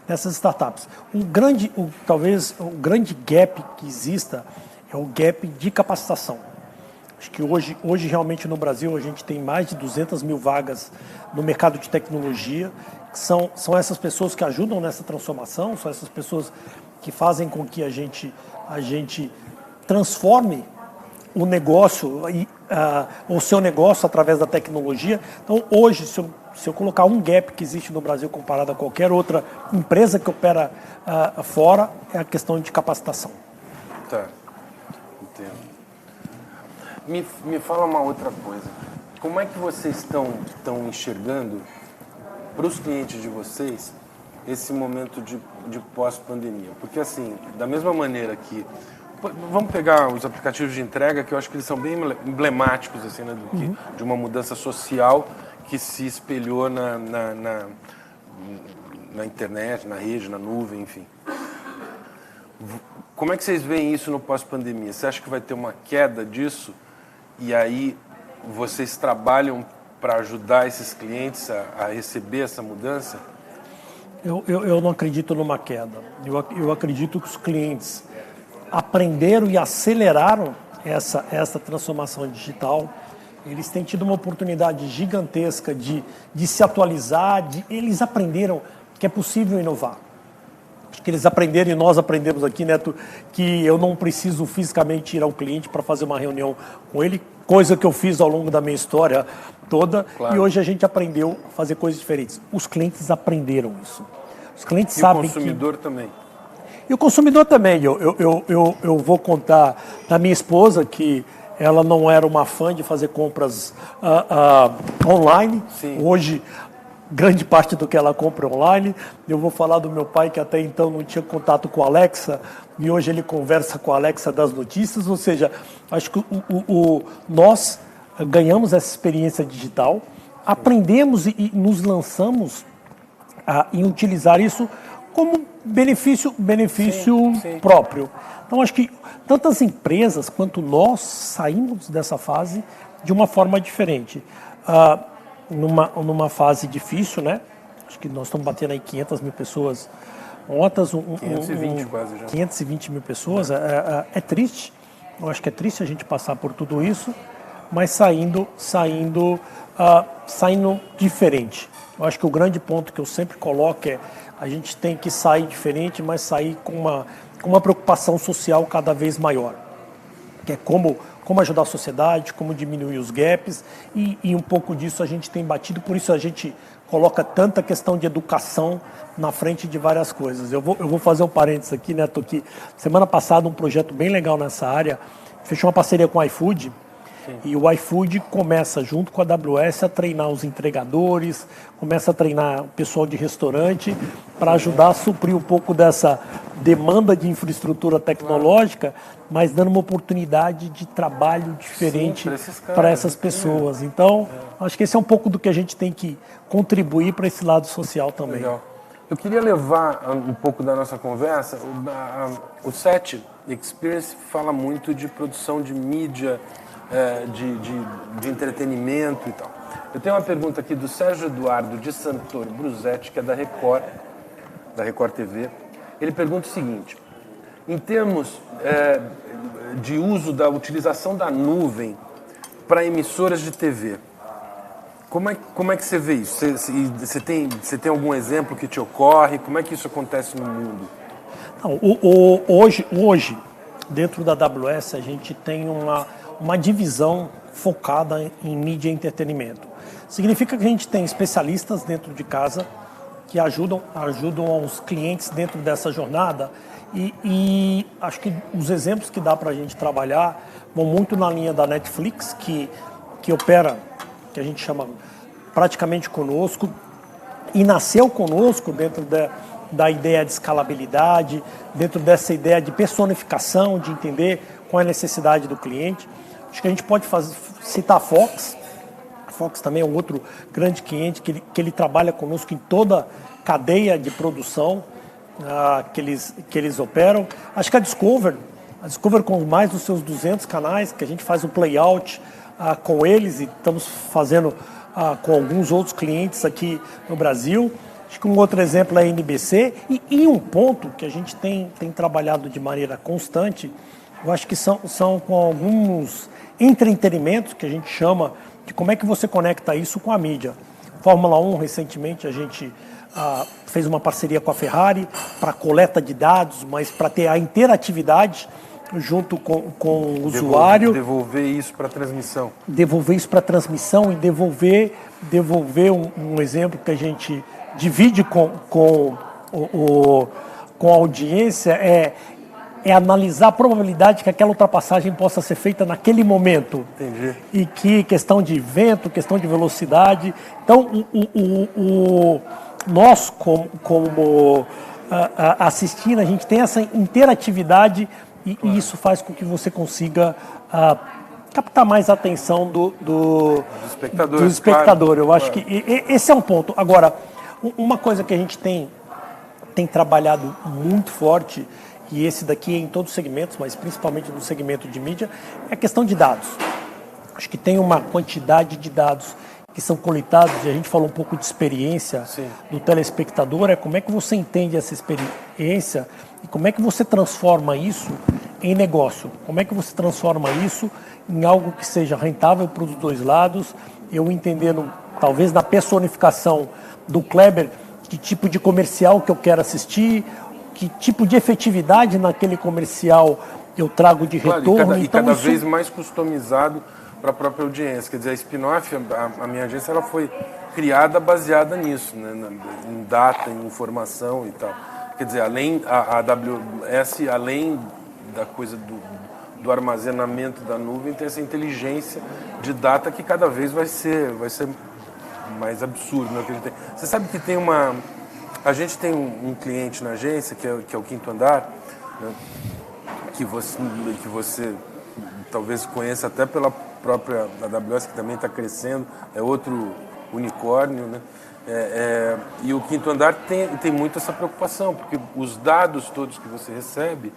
nessas startups. Talvez o grande gap que exista é o gap de capacitação. Acho que hoje realmente no Brasil a gente tem mais de 200 mil vagas no mercado de tecnologia, que são essas pessoas que ajudam nessa transformação, são essas pessoas que fazem com que a gente transforme o negócio, o seu negócio através da tecnologia. Então hoje, se eu colocar um gap que existe no Brasil comparado a qualquer outra empresa que opera fora, é a questão de capacitação. Tá, entendo. Me fala uma outra coisa. Como é que vocês estão enxergando para os clientes de vocês esse momento de pós-pandemia? Porque assim, da mesma maneira que... Vamos pegar os aplicativos de entrega, que eu acho que eles são bem emblemáticos assim, né, de uma mudança social que se espelhou na internet, na rede, na nuvem, enfim. Como é que vocês veem isso no pós-pandemia? Você acha que vai ter uma queda disso? E aí vocês trabalham para ajudar esses clientes a receber essa mudança? Eu não acredito numa queda. Eu acredito que os clientes aprenderam e aceleraram essa transformação digital. Eles têm tido uma oportunidade gigantesca de se atualizar, eles aprenderam que é possível inovar. Acho que eles aprenderam e nós aprendemos aqui, Neto, que eu não preciso fisicamente ir ao cliente para fazer uma reunião com ele, coisa que eu fiz ao longo da minha história toda, claro. E hoje a gente aprendeu a fazer coisas diferentes. Os clientes aprenderam isso. Os clientes sabem que... E o consumidor também. E o consumidor também. Eu vou contar da minha esposa que ela não era uma fã de fazer compras online. Sim. Hoje, grande parte do que ela compra é online. Eu vou falar do meu pai, que até então não tinha contato com a Alexa, e hoje ele conversa com a Alexa das notícias. Ou seja, acho que nós ganhamos essa experiência digital, aprendemos e nos lançamos em utilizar isso como benefício sim. próprio. Então, acho que tanto as empresas quanto nós saímos dessa fase de uma forma diferente. Numa fase difícil, né? Acho que nós estamos batendo aí 500 mil pessoas. Ontem, 520 quase já. 520 mil pessoas. É triste. Eu acho que é triste a gente passar por tudo isso. mas saindo diferente. Eu acho que o grande ponto que eu sempre coloco é a gente tem que sair diferente, mas sair com uma preocupação social cada vez maior, que é como ajudar a sociedade, como diminuir os gaps, e um pouco disso a gente tem batido, por isso a gente coloca tanta questão de educação na frente de várias coisas. Eu vou fazer um parênteses aqui, né, tô aqui. Semana passada um projeto bem legal nessa área, fechou uma parceria com o iFood. Sim. E o iFood começa, junto com a AWS, a treinar os entregadores, começa a treinar o pessoal de restaurante para ajudar a suprir um pouco dessa demanda de infraestrutura tecnológica, mas dando uma oportunidade de trabalho diferente para essas pessoas. Então, acho que esse é um pouco do que a gente tem que contribuir para esse lado social também. Legal. Eu queria levar um pouco da nossa conversa. O SET Experience fala muito de produção de mídia, de entretenimento e tal. Eu tenho uma pergunta aqui do Sérgio Eduardo de Santoro Brusetti, que é da Record TV. Ele pergunta o seguinte: em termos de uso da utilização da nuvem para emissoras de TV, como é que você vê isso? Você tem algum exemplo que te ocorre? Como é que isso acontece no mundo? Não, hoje, dentro da AWS, a gente tem uma divisão focada em mídia e entretenimento. Significa que a gente tem especialistas dentro de casa que ajudam os clientes dentro dessa jornada e acho que os exemplos que dá para a gente trabalhar vão muito na linha da Netflix, que opera, que a gente chama praticamente conosco, e nasceu conosco dentro da ideia de escalabilidade, dentro dessa ideia de personificação, de entender qual é a necessidade do cliente. Acho que a gente pode citar a Fox. A Fox também é um outro grande cliente que ele trabalha conosco em toda a cadeia de produção que eles operam. Acho que a Discover com mais dos seus 200 canais, que a gente faz o playout com eles e estamos fazendo com alguns outros clientes aqui no Brasil. Acho que um outro exemplo é a NBC. E um ponto que a gente tem trabalhado de maneira constante, eu acho que são com alguns entretenimentos que a gente chama de como é que você conecta isso com a mídia. Fórmula 1, recentemente, a gente fez uma parceria com a Ferrari para coleta de dados, mas para ter a interatividade junto com o usuário. Devolver isso para a transmissão. Devolver isso para a transmissão e devolver um exemplo que a gente divide com a audiência é analisar a probabilidade que aquela ultrapassagem possa ser feita naquele momento. Entendi. E que questão de vento, questão de velocidade. Então, nós, como assistindo, a gente tem essa interatividade e isso faz com que você consiga captar mais a atenção do espectador. Eu acho que esse é um ponto. Agora, uma coisa que a gente tem trabalhado muito forte, e esse daqui é em todos os segmentos, mas principalmente no segmento de mídia, é a questão de dados. Acho que tem uma quantidade de dados que são coletados, e a gente falou um pouco de experiência do telespectador, é como é que você entende essa experiência e como é que você transforma isso em negócio, como é que você transforma isso em algo que seja rentável para os dois lados, eu entendendo, talvez na personificação do Kleber, que tipo de comercial que eu quero assistir, que tipo de efetividade naquele comercial eu trago de retorno. E cada vez mais customizado para a própria audiência. Quer dizer, a Spin-off, a minha agência, ela foi criada baseada nisso, né? Em data, em informação e tal. Quer dizer, a AWS, além da coisa do armazenamento da nuvem, tem essa inteligência de data que cada vez vai ser mais absurdo. Né? Você sabe que tem a gente tem um cliente na agência, que é o Quinto Andar, né? que você talvez conheça até pela própria AWS, que também está crescendo, é outro unicórnio, né? E o Quinto Andar tem muito essa preocupação, porque os dados todos que você recebe,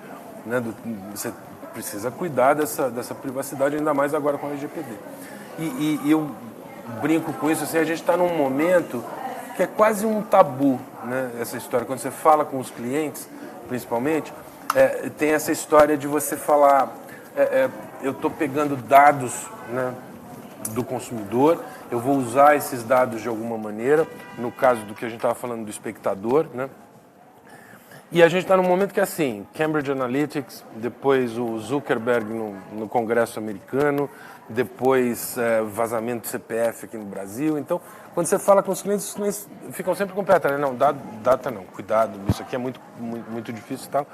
né, você precisa cuidar dessa privacidade, ainda mais agora com a LGPD. E eu brinco com isso, assim, a gente está num momento que é quase um tabu, né, essa história. Quando você fala com os clientes, principalmente, tem essa história de você falar, eu estou pegando dados, né, do consumidor, eu vou usar esses dados de alguma maneira, no caso do que a gente estava falando do espectador, né? E a gente está num momento que é assim, Cambridge Analytics, depois o Zuckerberg no Congresso americano, depois vazamento do CPF aqui no Brasil. Então, quando você fala com os clientes ficam sempre com o pé atrás. Não, data não, cuidado, isso aqui é muito difícil e tal.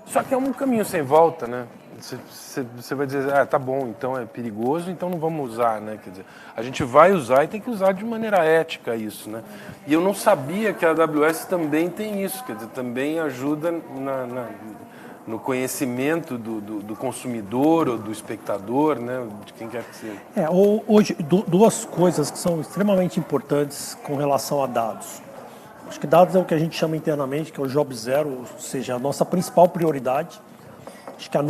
Só que é um caminho sem volta, né? Você vai dizer, tá bom, então é perigoso, então não vamos usar, né? Quer dizer, a gente vai usar e tem que usar de maneira ética isso, né? E eu não sabia que a AWS também tem isso, quer dizer, também ajuda no conhecimento do consumidor ou do espectador, né? De quem quer que seja. Hoje, duas coisas que são extremamente importantes com relação a dados. Acho que dados é o que a gente chama internamente, que é o Job Zero, ou seja, a nossa principal prioridade. Acho que a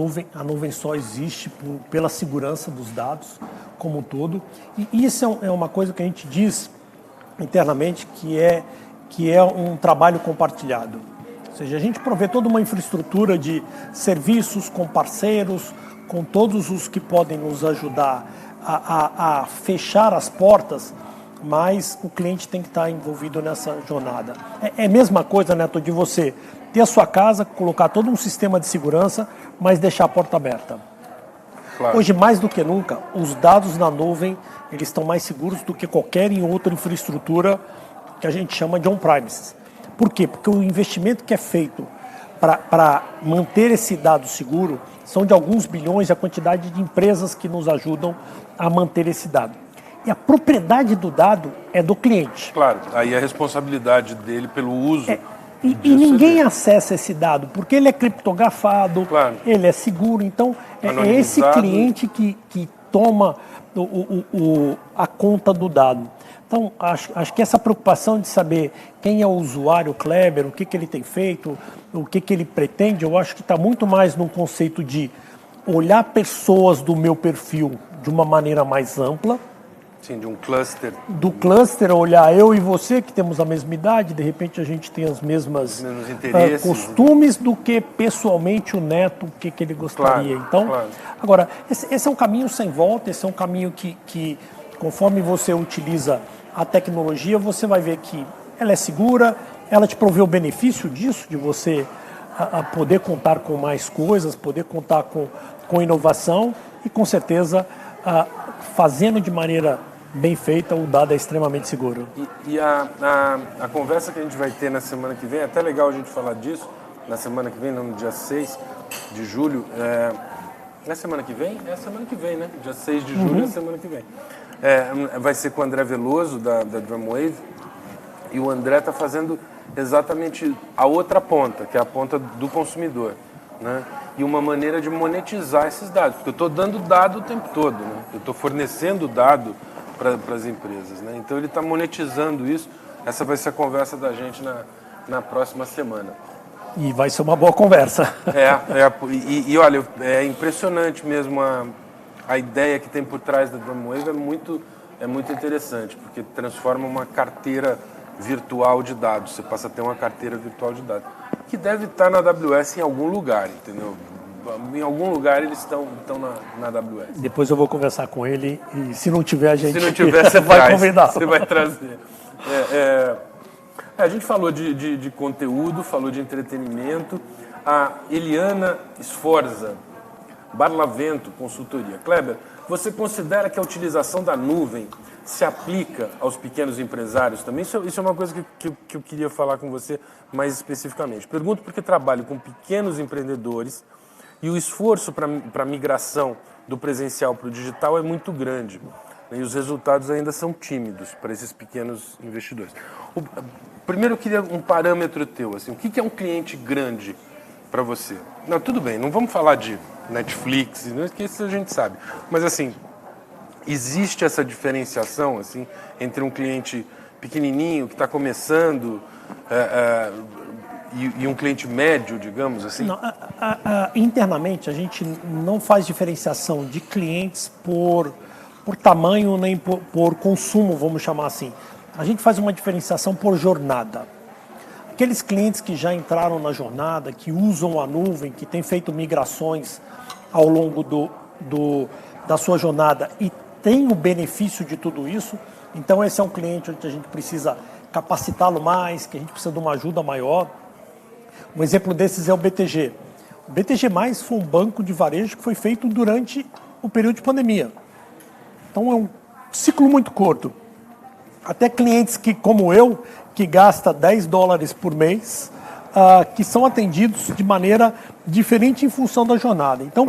nuvem só existe pela segurança dos dados como um todo. E isso é uma coisa que a gente diz internamente que é um trabalho compartilhado. Ou seja, a gente provê toda uma infraestrutura de serviços com parceiros, com todos os que podem nos ajudar a fechar as portas, mas o cliente tem que estar envolvido nessa jornada. É a mesma coisa, Neto, de você ter a sua casa, colocar todo um sistema de segurança, mas deixar a porta aberta. Claro. Hoje, mais do que nunca, os dados na nuvem eles estão mais seguros do que qualquer outra infraestrutura que a gente chama de on-premises. Por quê? Porque o investimento que é feito para manter esse dado seguro são de alguns bilhões a quantidade de empresas que nos ajudam a manter esse dado. E a propriedade do dado é do cliente. Claro, aí a responsabilidade dele pelo uso. E ninguém acessa esse dado, porque ele é criptografado, claro. Ele é seguro. Então, é esse cliente que toma a conta do dado. Então, acho que essa preocupação de saber quem é o usuário Kleber, o que ele tem feito, o que ele pretende, eu acho que está muito mais num conceito de olhar pessoas do meu perfil de uma maneira mais ampla. Sim, de um cluster. Do cluster, olhar eu e você, que temos a mesma idade, de repente a gente tem os mesmos interesses, costumes, do que pessoalmente o Neto, o que ele gostaria. Claro, então, claro. Agora, esse é um caminho sem volta, esse é um caminho que conforme você utiliza a tecnologia, você vai ver que ela é segura, ela te provê o benefício disso, de você poder contar com mais coisas, poder contar com inovação e, com certeza, fazendo de maneira bem feita, o dado é extremamente seguro. E a conversa que a gente vai ter na semana que vem, é até legal a gente falar disso, na semana que vem, no dia 6 de julho. É semana que vem? É a semana que vem, né? Dia 6 de julho é a semana que vem. Vai ser com o André Veloso, da Drumwave, e o André está fazendo exatamente a outra ponta, que é a ponta do consumidor, né? E uma maneira de monetizar esses dados, porque eu estou dando dado o tempo todo, né? Eu estou fornecendo dado para as empresas, né? Então ele está monetizando isso. Essa vai ser a conversa da gente na próxima semana. E vai ser uma boa conversa. E olha, é impressionante mesmo a ideia que tem por trás da Drumwave, é muito interessante, porque transforma uma carteira virtual de dados. Você passa a ter uma carteira virtual de dados, que deve estar na AWS em algum lugar, entendeu? Em algum lugar eles estão na AWS. Depois eu vou conversar com ele e se não tiver, você vai convidar. Você vai trazer. A gente falou de conteúdo, falou de entretenimento. A Eliana Sforza, Barlavento Consultoria. Kleber, você considera que a utilização da nuvem se aplica aos pequenos empresários também? Isso é uma coisa que eu queria falar com você mais especificamente. Pergunto porque trabalho com pequenos empreendedores e o esforço para a migração do presencial para o digital é muito grande. E os resultados ainda são tímidos para esses pequenos investidores. Primeiro eu queria um parâmetro teu. Assim, o que é um cliente grande para você? Não, tudo bem, não vamos falar de Netflix, que isso a gente sabe. Mas assim, existe essa diferenciação assim, entre um cliente pequenininho que está começando e um cliente médio, digamos assim? Não, internamente, a gente não faz diferenciação de clientes por tamanho nem por consumo, vamos chamar assim. A gente faz uma diferenciação por jornada. Aqueles clientes que já entraram na jornada, que usam a nuvem, que têm feito migrações ao longo da sua jornada e tem o benefício de tudo isso. Então esse é um cliente onde a gente precisa capacitá-lo mais, que a gente precisa de uma ajuda maior. Um exemplo desses é o BTG. O BTG+ foi um banco de varejo que foi feito durante o período de pandemia. Então é um ciclo muito curto. Até clientes que, como eu, que gasta $10 por mês, que são atendidos de maneira diferente em função da jornada. Então,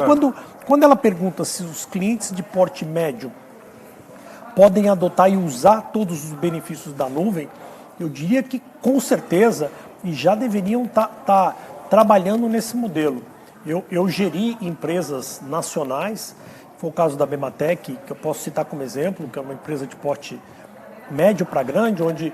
quando ela pergunta se os clientes de porte médio podem adotar e usar todos os benefícios da nuvem, eu diria que, com certeza, e já deveriam estar trabalhando nesse modelo. Eu geri empresas nacionais, foi o caso da Bematec, que eu posso citar como exemplo, que é uma empresa de porte médio para grande, onde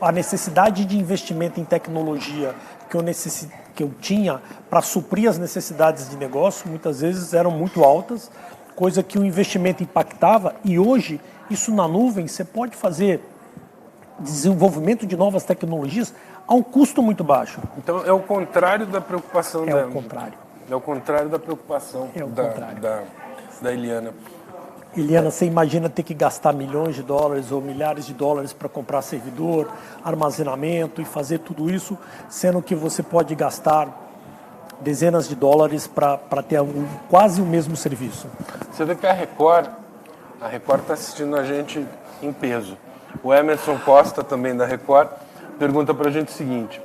a necessidade de investimento em tecnologia que eu tinha para suprir as necessidades de negócio, muitas vezes eram muito altas, coisa que o investimento impactava, e hoje, isso na nuvem, você pode fazer desenvolvimento de novas tecnologias a um custo muito baixo. Então é o contrário da preocupação É o contrário. É o contrário da preocupação da Eliana. Eliana, você imagina ter que gastar milhões de dólares ou milhares de dólares para comprar servidor, armazenamento e fazer tudo isso, sendo que você pode gastar dezenas de dólares para ter quase o mesmo serviço. Você vê que a Record está assistindo a gente em peso. O Emerson Costa, também da Record, pergunta para a gente o seguinte: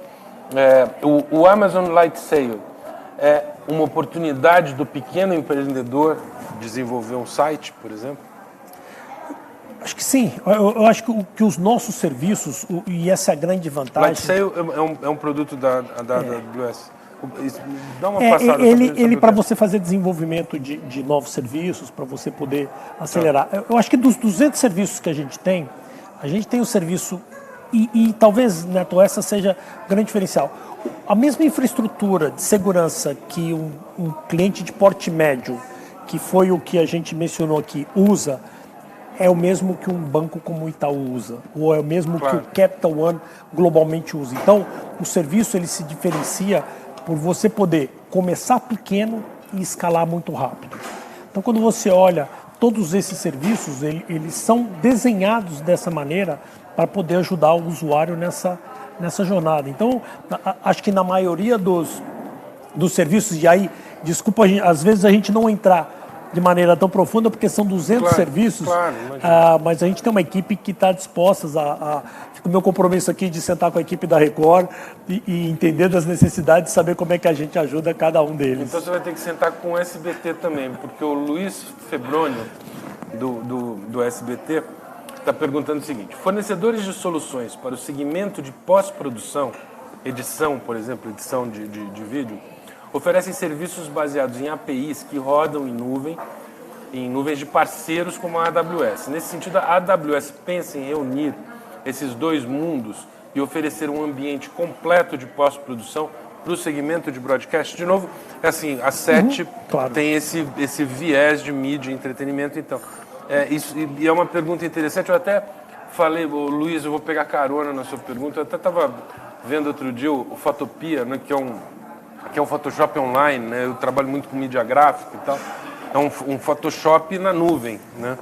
o Amazon Light Sale é uma oportunidade do pequeno empreendedor desenvolver um site, por exemplo? Acho que sim. Eu acho que os nossos serviços, e essa é a grande vantagem... Light Sale é um produto da AWS. Dá uma passada. Ele para você fazer desenvolvimento de novos serviços, para você poder acelerar. Eu acho que dos 200 serviços que a gente tem o serviço, e talvez, Neto, essa seja o grande diferencial. A mesma infraestrutura de segurança que um cliente de porte médio, que foi o que a gente mencionou aqui, usa, é o mesmo que um banco como o Itaú usa, ou é o mesmo que o Capital One globalmente usa. Então, o serviço ele se diferencia por você poder começar pequeno e escalar muito rápido. Então, quando você olha todos esses serviços, eles são desenhados dessa maneira para poder ajudar o usuário nessa jornada. Então, acho que na maioria dos serviços, e aí, desculpa, às vezes a gente não entrar de maneira tão profunda, porque são 200 serviços, mas a gente tem uma equipe que está disposta o meu compromisso aqui de sentar com a equipe da Record e entender das necessidades e saber como é que a gente ajuda cada um deles. Então você vai ter que sentar com o SBT também, porque o Luiz Febroni, do SBT, está perguntando o seguinte: fornecedores de soluções para o segmento de pós-produção, edição, por exemplo, edição de vídeo, oferecem serviços baseados em APIs que rodam em nuvens de parceiros como a AWS. Nesse sentido, a AWS pensa em reunir esses dois mundos e oferecer um ambiente completo de pós-produção para o segmento de broadcast. De novo, assim, a SET tem esse viés de mídia e entretenimento. Então, e é uma pergunta interessante. Eu até falei, Luiz, eu vou pegar carona na sua pergunta. Eu até estava vendo outro dia o Fotopia, né, que é um Photoshop online, né? Eu trabalho muito com mídia gráfica e tal. É um Photoshop na nuvem, né?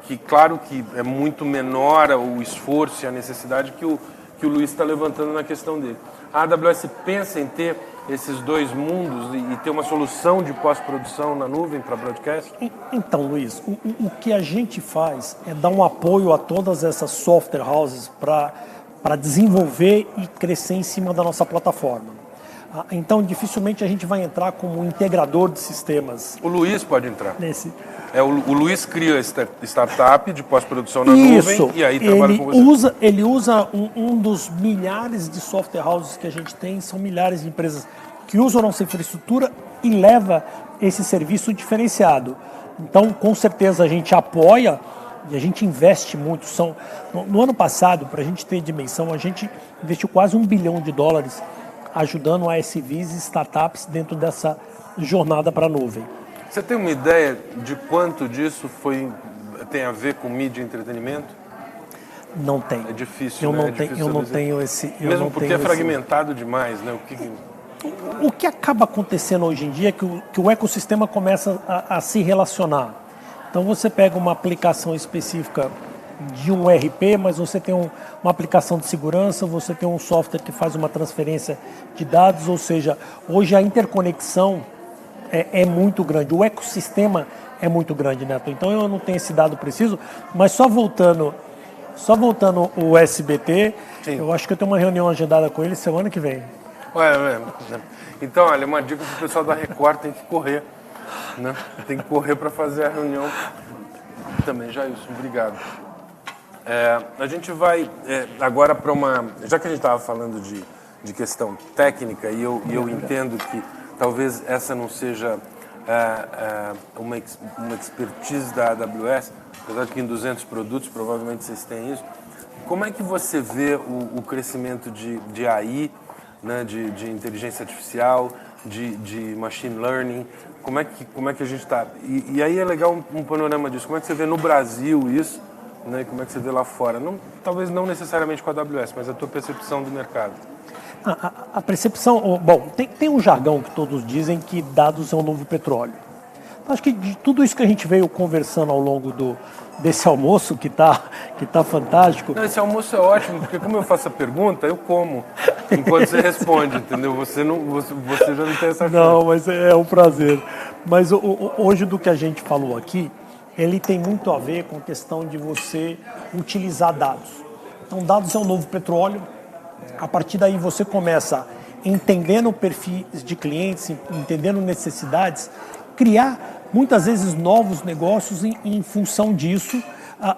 Que claro que é muito menor o esforço e a necessidade que o Luiz está levantando na questão dele. A AWS pensa em ter esses dois mundos e ter uma solução de pós-produção na nuvem para broadcast? Então, Luiz, o que a gente faz é dar um apoio a todas essas software houses para desenvolver e crescer em cima da nossa plataforma. Então, dificilmente a gente vai entrar como um integrador de sistemas. O Luiz pode entrar. O Luiz cria essa startup de pós-produção na nuvem e aí trabalha com você. Ele usa um dos milhares de software houses que a gente tem, são milhares de empresas que usam nossa infraestrutura e leva esse serviço diferenciado. Então, com certeza, a gente apoia e a gente investe muito. No ano passado, para a gente ter dimensão, a gente investiu quase $1 bilhão ajudando ASVs e startups dentro dessa jornada para a nuvem. Você tem uma ideia de quanto disso tem a ver com mídia e entretenimento? Não tem. É difícil, eu não tenho esse... Mesmo porque é fragmentado demais, né? O que acaba acontecendo hoje em dia é que o ecossistema começa a se relacionar. Então você pega uma aplicação específica de um ERP, mas você tem uma aplicação de segurança, você tem um software que faz uma transferência de dados, ou seja, hoje a interconexão é muito grande, o ecossistema é muito grande, Neto. Então eu não tenho esse dado preciso, mas só voltando o SBT, sim, eu acho que eu tenho uma reunião agendada com ele semana que vem. Então, olha, uma dica para o pessoal da Record, tem que correr, né? Tem que correr para fazer a reunião também. Jailson, obrigado. A gente vai agora para uma... Já que a gente estava falando de questão técnica, e eu entendo que talvez essa não seja uma expertise da AWS, apesar de que em 200 produtos provavelmente vocês têm isso. Como é que você vê o crescimento de AI, né, de inteligência artificial, de machine learning? Como é que a gente está? E aí é legal um panorama disso. Como é que você vê no Brasil isso? Né, como é que você vê lá fora? Talvez não necessariamente com a AWS, mas a tua percepção do mercado. A percepção... Bom, tem um jargão que todos dizem que dados é o novo petróleo. Acho que de tudo isso que a gente veio conversando ao longo desse almoço, que tá fantástico... Não, esse almoço é ótimo, porque como eu faço a pergunta, eu como, enquanto você responde, entendeu? Você já não tem essa chance. Não, mas é um prazer. Mas hoje do que a gente falou aqui, ele tem muito a ver com a questão de você utilizar dados. Então, dados é o novo petróleo. A partir daí você começa entendendo perfis de clientes, entendendo necessidades, criar muitas vezes novos negócios em função disso,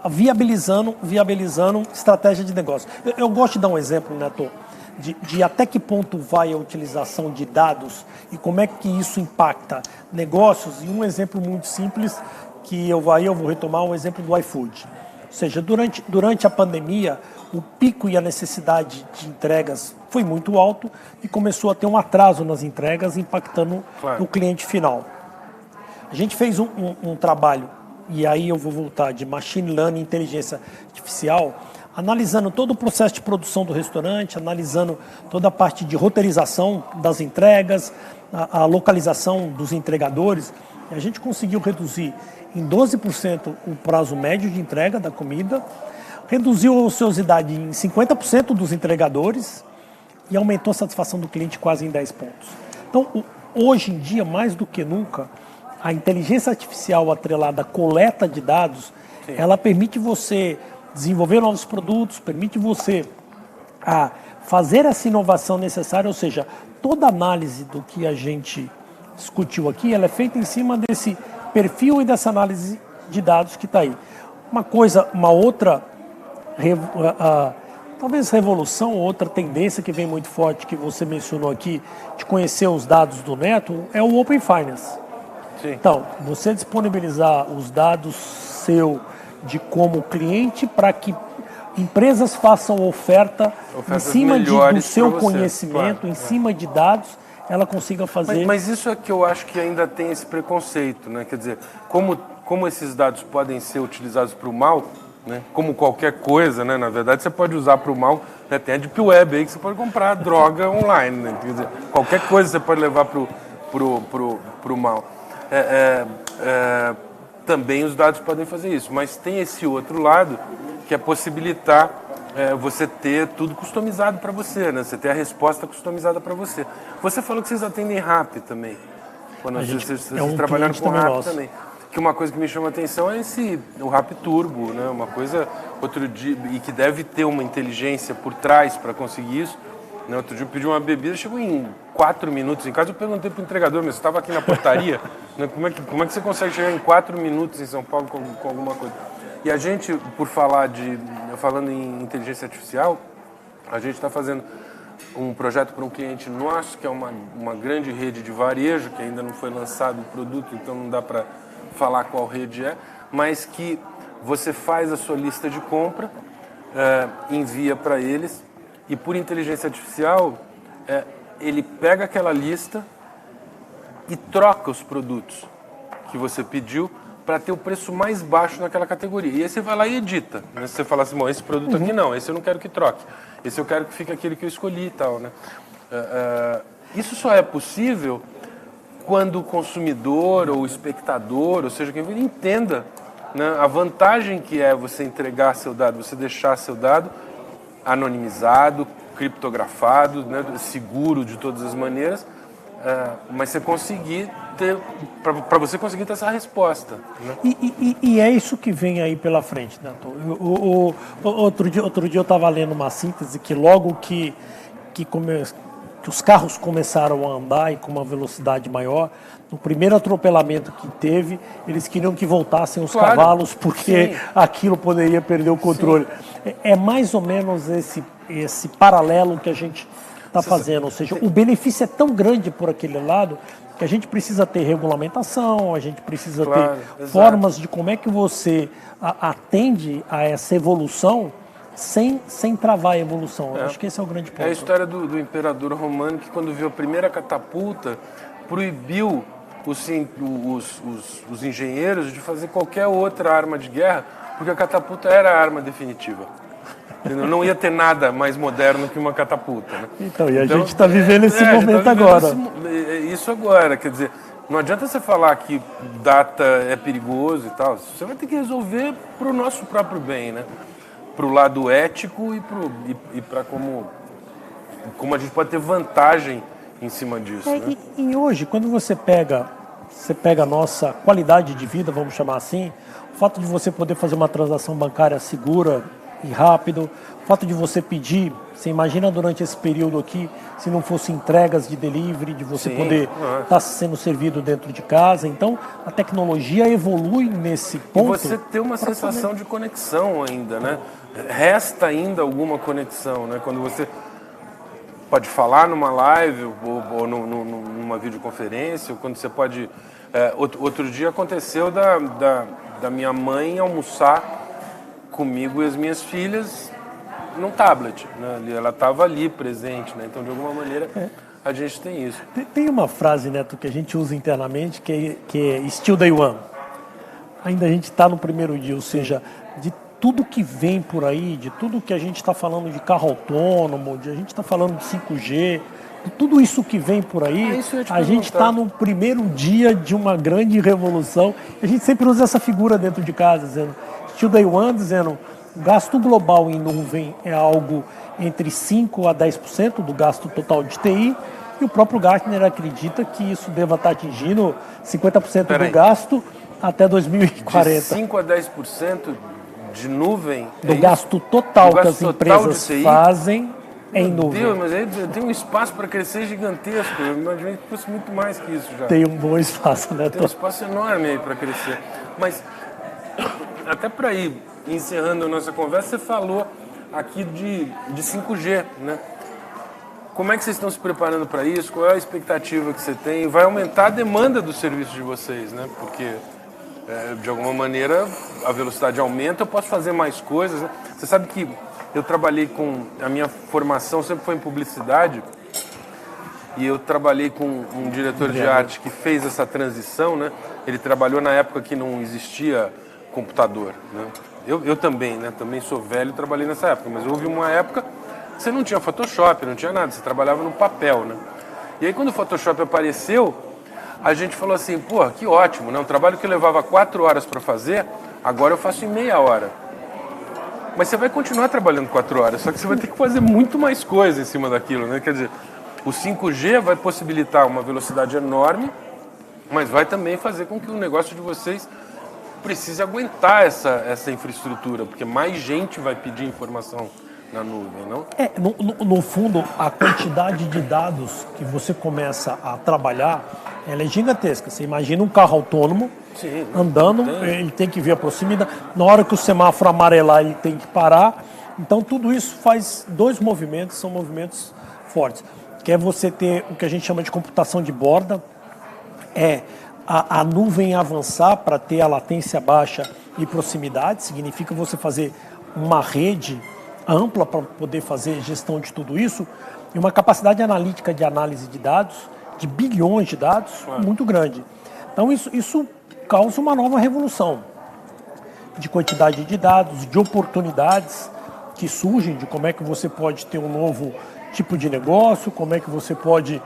viabilizando estratégia de negócio. Eu gosto de dar um exemplo, Neto, de até que ponto vai a utilização de dados e como é que isso impacta negócios. E um exemplo muito simples, que eu vou retomar, um exemplo do iFood. Ou seja, durante a pandemia, o pico e a necessidade de entregas foi muito alto e começou a ter um atraso nas entregas, impactando o cliente final. A gente fez um trabalho, e aí eu vou voltar, de machine learning, inteligência artificial, analisando todo o processo de produção do restaurante, analisando toda a parte de roteirização das entregas, a localização dos entregadores. E a gente conseguiu reduzir em 12% o prazo médio de entrega da comida, reduziu a ociosidade em 50% dos entregadores e aumentou a satisfação do cliente quase em 10 pontos. Então, hoje em dia, mais do que nunca, a inteligência artificial atrelada à coleta de dados, sim, ela permite você desenvolver novos produtos, permite você fazer essa inovação necessária, ou seja, toda análise do que a gente discutiu aqui, ela é feita em cima desse perfil e dessa análise de dados que está aí. Uma outra, talvez revolução, outra tendência que vem muito forte, que você mencionou aqui, de conhecer os dados do Neto, é o Open Finance. Sim. Então, você disponibilizar os dados de como cliente para que empresas façam ofertas em cima do seu conhecimento, em cima de dados, ela consiga fazer... Mas isso é que eu acho que ainda tem esse preconceito, né? Quer dizer, como esses dados podem ser utilizados para o mal, né? Como qualquer coisa, né? Na verdade, você pode usar para o mal, né? Tem a Deep Web aí que você pode comprar droga online, né? Quer dizer, qualquer coisa você pode levar pro mal. Também os dados podem fazer isso, mas tem esse outro lado que é possibilitar você ter tudo customizado para você, né? Você ter a resposta customizada para você. Você falou que vocês atendem RAP também, quando vocês trabalharam com RAP também. Que uma coisa que me chama a atenção é o RAP Turbo, né? Uma coisa, outro dia, e que deve ter uma inteligência por trás para conseguir isso. Né? Outro dia eu pedi uma bebida, chegou em 4 minutos em casa. Eu perguntei para o entregador, mas você estava aqui na portaria, né? Como é que você consegue chegar em 4 minutos em São Paulo com alguma coisa? E a gente, falando em inteligência artificial, a gente está fazendo um projeto para um cliente nosso, que é uma grande rede de varejo, que ainda não foi lançado o produto, então não dá para falar qual rede é, mas que você faz a sua lista de compra, envia para eles, e por inteligência artificial, ele pega aquela lista e troca os produtos que você pediu para ter o preço mais baixo naquela categoria. E aí você vai lá e edita. Né? Você fala assim, bom, esse produto aqui não, esse eu não quero que troque. Esse eu quero que fique aquele que eu escolhi e tal. Né? Isso só é possível quando o consumidor ou o espectador, ou seja, quem entenda, né, a vantagem que é você entregar seu dado, você deixar seu dado anonimizado, criptografado, né, seguro de todas as maneiras, mas você conseguir ter, para você conseguir ter essa resposta. Né? E é isso que vem aí pela frente, né, Arthur? Outro dia eu estava lendo uma síntese que logo que os carros começaram a andar e com uma velocidade maior, no primeiro atropelamento que teve, eles queriam que voltassem os cavalos, porque sim, aquilo poderia perder o controle. É mais ou menos esse paralelo que a gente está fazendo, ou seja, o benefício é tão grande por aquele lado que a gente precisa ter regulamentação, a gente precisa ter formas de como é que você atende a essa evolução sem travar a evolução. Eu acho que esse é o grande ponto. É a história do imperador romano que, quando viu a primeira catapulta, proibiu os engenheiros de fazer qualquer outra arma de guerra, porque a catapulta era a arma definitiva. Não ia ter nada mais moderno que uma catapulta. Né? Então, a gente está vivendo esse momento agora. Isso agora, quer dizer, não adianta você falar que data é perigoso e tal, você vai ter que resolver para o nosso próprio bem, né? Para o lado ético e para como a gente pode ter vantagem em cima disso. Né? E hoje, quando você pega a nossa qualidade de vida, vamos chamar assim, o fato de você poder fazer uma transação bancária segura e rápido, o fato de você pedir, você imagina durante esse período aqui, se não fosse entregas de delivery, de você poder estar sendo servido dentro de casa. Então, a tecnologia evolui nesse ponto. E você ter uma sensação de conexão ainda, né? Resta ainda alguma conexão, né? Quando você pode falar numa live ou numa videoconferência, ou quando você pode... outro dia aconteceu da minha mãe almoçar comigo e as minhas filhas num tablet, né? Ela estava ali presente, né? Então, de alguma maneira, a gente tem isso. Tem uma frase, Neto, que a gente usa internamente, que é still day one. Ainda a gente está no primeiro dia, ou seja, de tudo que vem por aí, de tudo que a gente está falando de carro autônomo, a gente está falando de 5G, de tudo isso que vem por aí, a gente está no primeiro dia de uma grande revolução. A gente sempre usa essa figura dentro de casa, dizendo still day one, dizendo o gasto global em nuvem é algo entre 5% a 10% do gasto total de TI, e o próprio Gartner acredita que isso deva estar atingindo 50% do gasto até 2040. De 5% a 10% de nuvem? Do gasto total que as empresas fazem em nuvem. Meu Deus, mas aí tem um espaço para crescer gigantesco. Eu imaginei que fosse muito mais que isso já. Tem um bom espaço, né? Tem um espaço enorme aí para crescer. Mas, até para ir encerrando a nossa conversa, você falou aqui de 5G, né? Como é que vocês estão se preparando para isso? Qual é a expectativa que você tem? Vai aumentar a demanda do serviço de vocês, né? Porque, de alguma maneira, a velocidade aumenta, eu posso fazer mais coisas, né? Você sabe que eu trabalhei com... A minha formação sempre foi em publicidade, e eu trabalhei com um diretor de arte que fez essa transição, né? Ele trabalhou na época que não existia computador, né? Eu também, né? Também sou velho e trabalhei nessa época, mas houve uma época que você não tinha Photoshop, não tinha nada, você trabalhava no papel, né? E aí, quando o Photoshop apareceu, a gente falou assim, pô, que ótimo, né? Um trabalho que levava 4 horas para fazer, agora eu faço em meia hora. Mas você vai continuar trabalhando 4 horas, só que você vai ter que fazer muito mais coisa em cima daquilo, né? Quer dizer, o 5G vai possibilitar uma velocidade enorme, mas vai também fazer com que o negócio de vocês precise aguentar essa infraestrutura, porque mais gente vai pedir informação na nuvem, não? No fundo, a quantidade de dados que você começa a trabalhar, ela é gigantesca. Você imagina um carro autônomo andando, ele tem que ver a proximidade. Na hora que o semáforo amarelar, ele tem que parar. Então, tudo isso faz 2 movimentos, são movimentos fortes. Que é você ter o que a gente chama de computação de borda, a nuvem avançar para ter a latência baixa e proximidade, significa você fazer uma rede ampla para poder fazer gestão de tudo isso, e uma capacidade analítica de análise de dados, de bilhões de dados, muito grande. Então isso causa uma nova revolução de quantidade de dados, de oportunidades que surgem, de como é que você pode ter um novo tipo de negócio, como é que você pode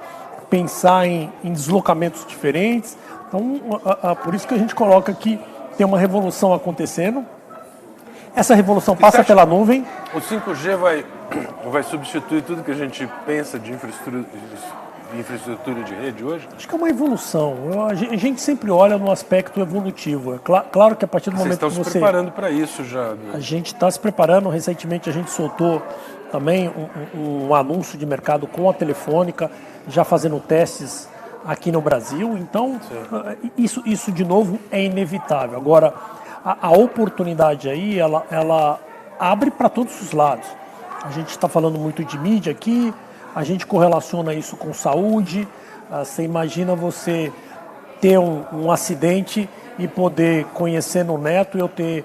pensar em deslocamentos diferentes. Então, por isso que a gente coloca que tem uma revolução acontecendo. Essa revolução passa pela nuvem. O 5G vai substituir tudo que a gente pensa de infraestrutura de rede hoje? Acho que é uma evolução. A gente sempre olha no aspecto evolutivo. É claro que a partir do momento que Vocês estão se preparando para isso já. A gente está se preparando. Recentemente a gente soltou também um anúncio de mercado com a Telefônica, já fazendo testes aqui no Brasil. Então, isso de novo é inevitável. Agora, a oportunidade aí, ela abre para todos os lados. A gente está falando muito de mídia aqui, a gente correlaciona isso com saúde. Você imagina você ter um acidente e poder conhecer no neto e eu ter,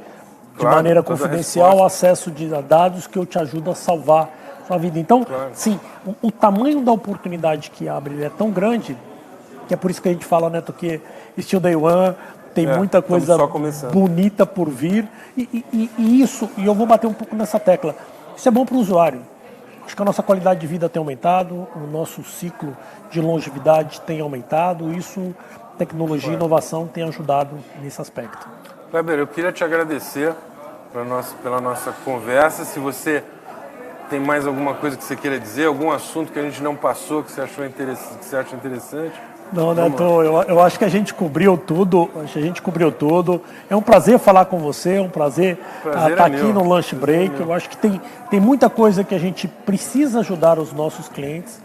de maneira confidencial, acesso a dados que eu te ajudo a salvar sua vida. Então, sim, o tamanho da oportunidade que abre é tão grande que é por isso que a gente fala, Neto, que still day one, tem muita coisa bonita por vir. E eu vou bater um pouco nessa tecla, isso é bom para o usuário. Acho que a nossa qualidade de vida tem aumentado, o nosso ciclo de longevidade tem aumentado, isso, tecnologia e inovação tem ajudado nesse aspecto. Kleber, eu queria te agradecer pela nossa conversa. Se você tem mais alguma coisa que você queira dizer, algum assunto que a gente não passou, que você achou interessante, que você acha interessante? Não, Neto, eu acho que a gente cobriu tudo. É um prazer falar com você, é um prazer estar aqui no Lunch Break. Eu acho que tem muita coisa que a gente precisa ajudar os nossos clientes.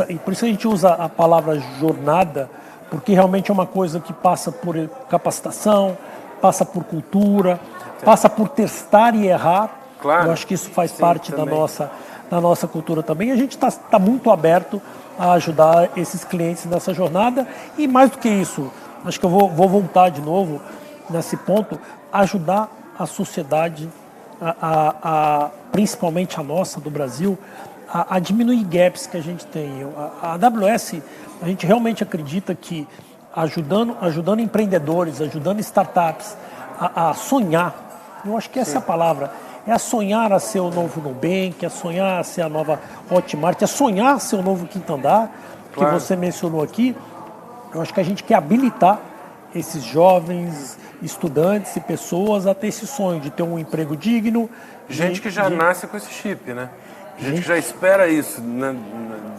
E por isso a gente usa a palavra jornada, porque realmente é uma coisa que passa por capacitação, passa por cultura, passa por testar e errar. Claro. Eu acho que isso faz parte da nossa cultura também. A gente está muito aberto a ajudar esses clientes nessa jornada. E mais do que isso, acho que eu vou voltar de novo nesse ponto, ajudar a sociedade, principalmente a nossa do Brasil, a diminuir gaps que a gente tem. A AWS, a gente realmente acredita que ajudando empreendedores, ajudando startups a sonhar, eu acho que essa é a palavra, é a sonhar a ser o novo Nubank, é sonhar a ser a nova Hotmart, é sonhar a ser o novo Quinto Andar, que você mencionou aqui. Eu acho que a gente quer habilitar esses jovens estudantes e pessoas a ter esse sonho de ter um emprego digno. Gente que já nasce com esse chip, né? Gente que já espera isso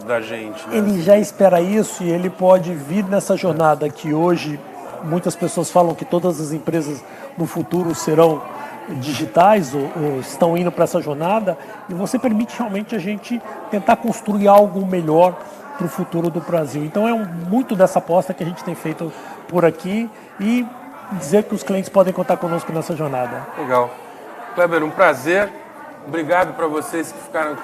da gente. Né? Ele já espera isso e ele pode vir nessa jornada que hoje muitas pessoas falam que todas as empresas no futuro serão digitais ou estão indo para essa jornada, e você permite realmente a gente tentar construir algo melhor para o futuro do Brasil. Então muito dessa aposta que a gente tem feito por aqui e dizer que os clientes podem contar conosco nessa jornada. Legal. Kleber, um prazer. Obrigado para vocês que ficaram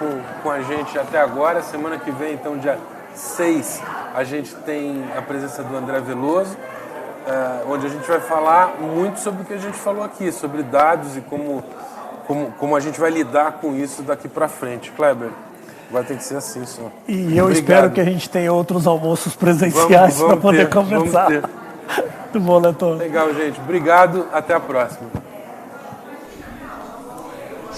com a gente até agora. Semana que vem, então, dia 6, a gente tem a presença do André Veloso, onde a gente vai falar muito sobre o que a gente falou aqui, sobre dados e como a gente vai lidar com isso daqui para frente. Kleber, vai ter que ser assim só. E eu espero que a gente tenha outros almoços presenciais para poder conversar. Muito bom, Neto. Legal, gente. Obrigado. Até a próxima.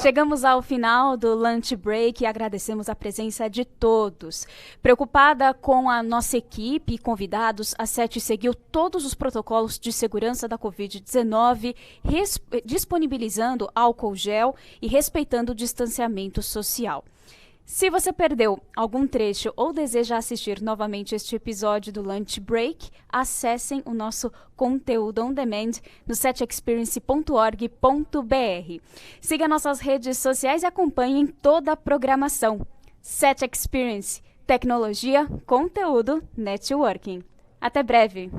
Chegamos ao final do Lunch Break e agradecemos a presença de todos. Preocupada com a nossa equipe e convidados, a SET seguiu todos os protocolos de segurança da Covid-19, disponibilizando álcool gel e respeitando o distanciamento social. Se você perdeu algum trecho ou deseja assistir novamente este episódio do Lunch Break, acessem o nosso conteúdo on demand no setexperience.org.br. Siga nossas redes sociais e acompanhem toda a programação. Set Experience, tecnologia, conteúdo, networking. Até breve!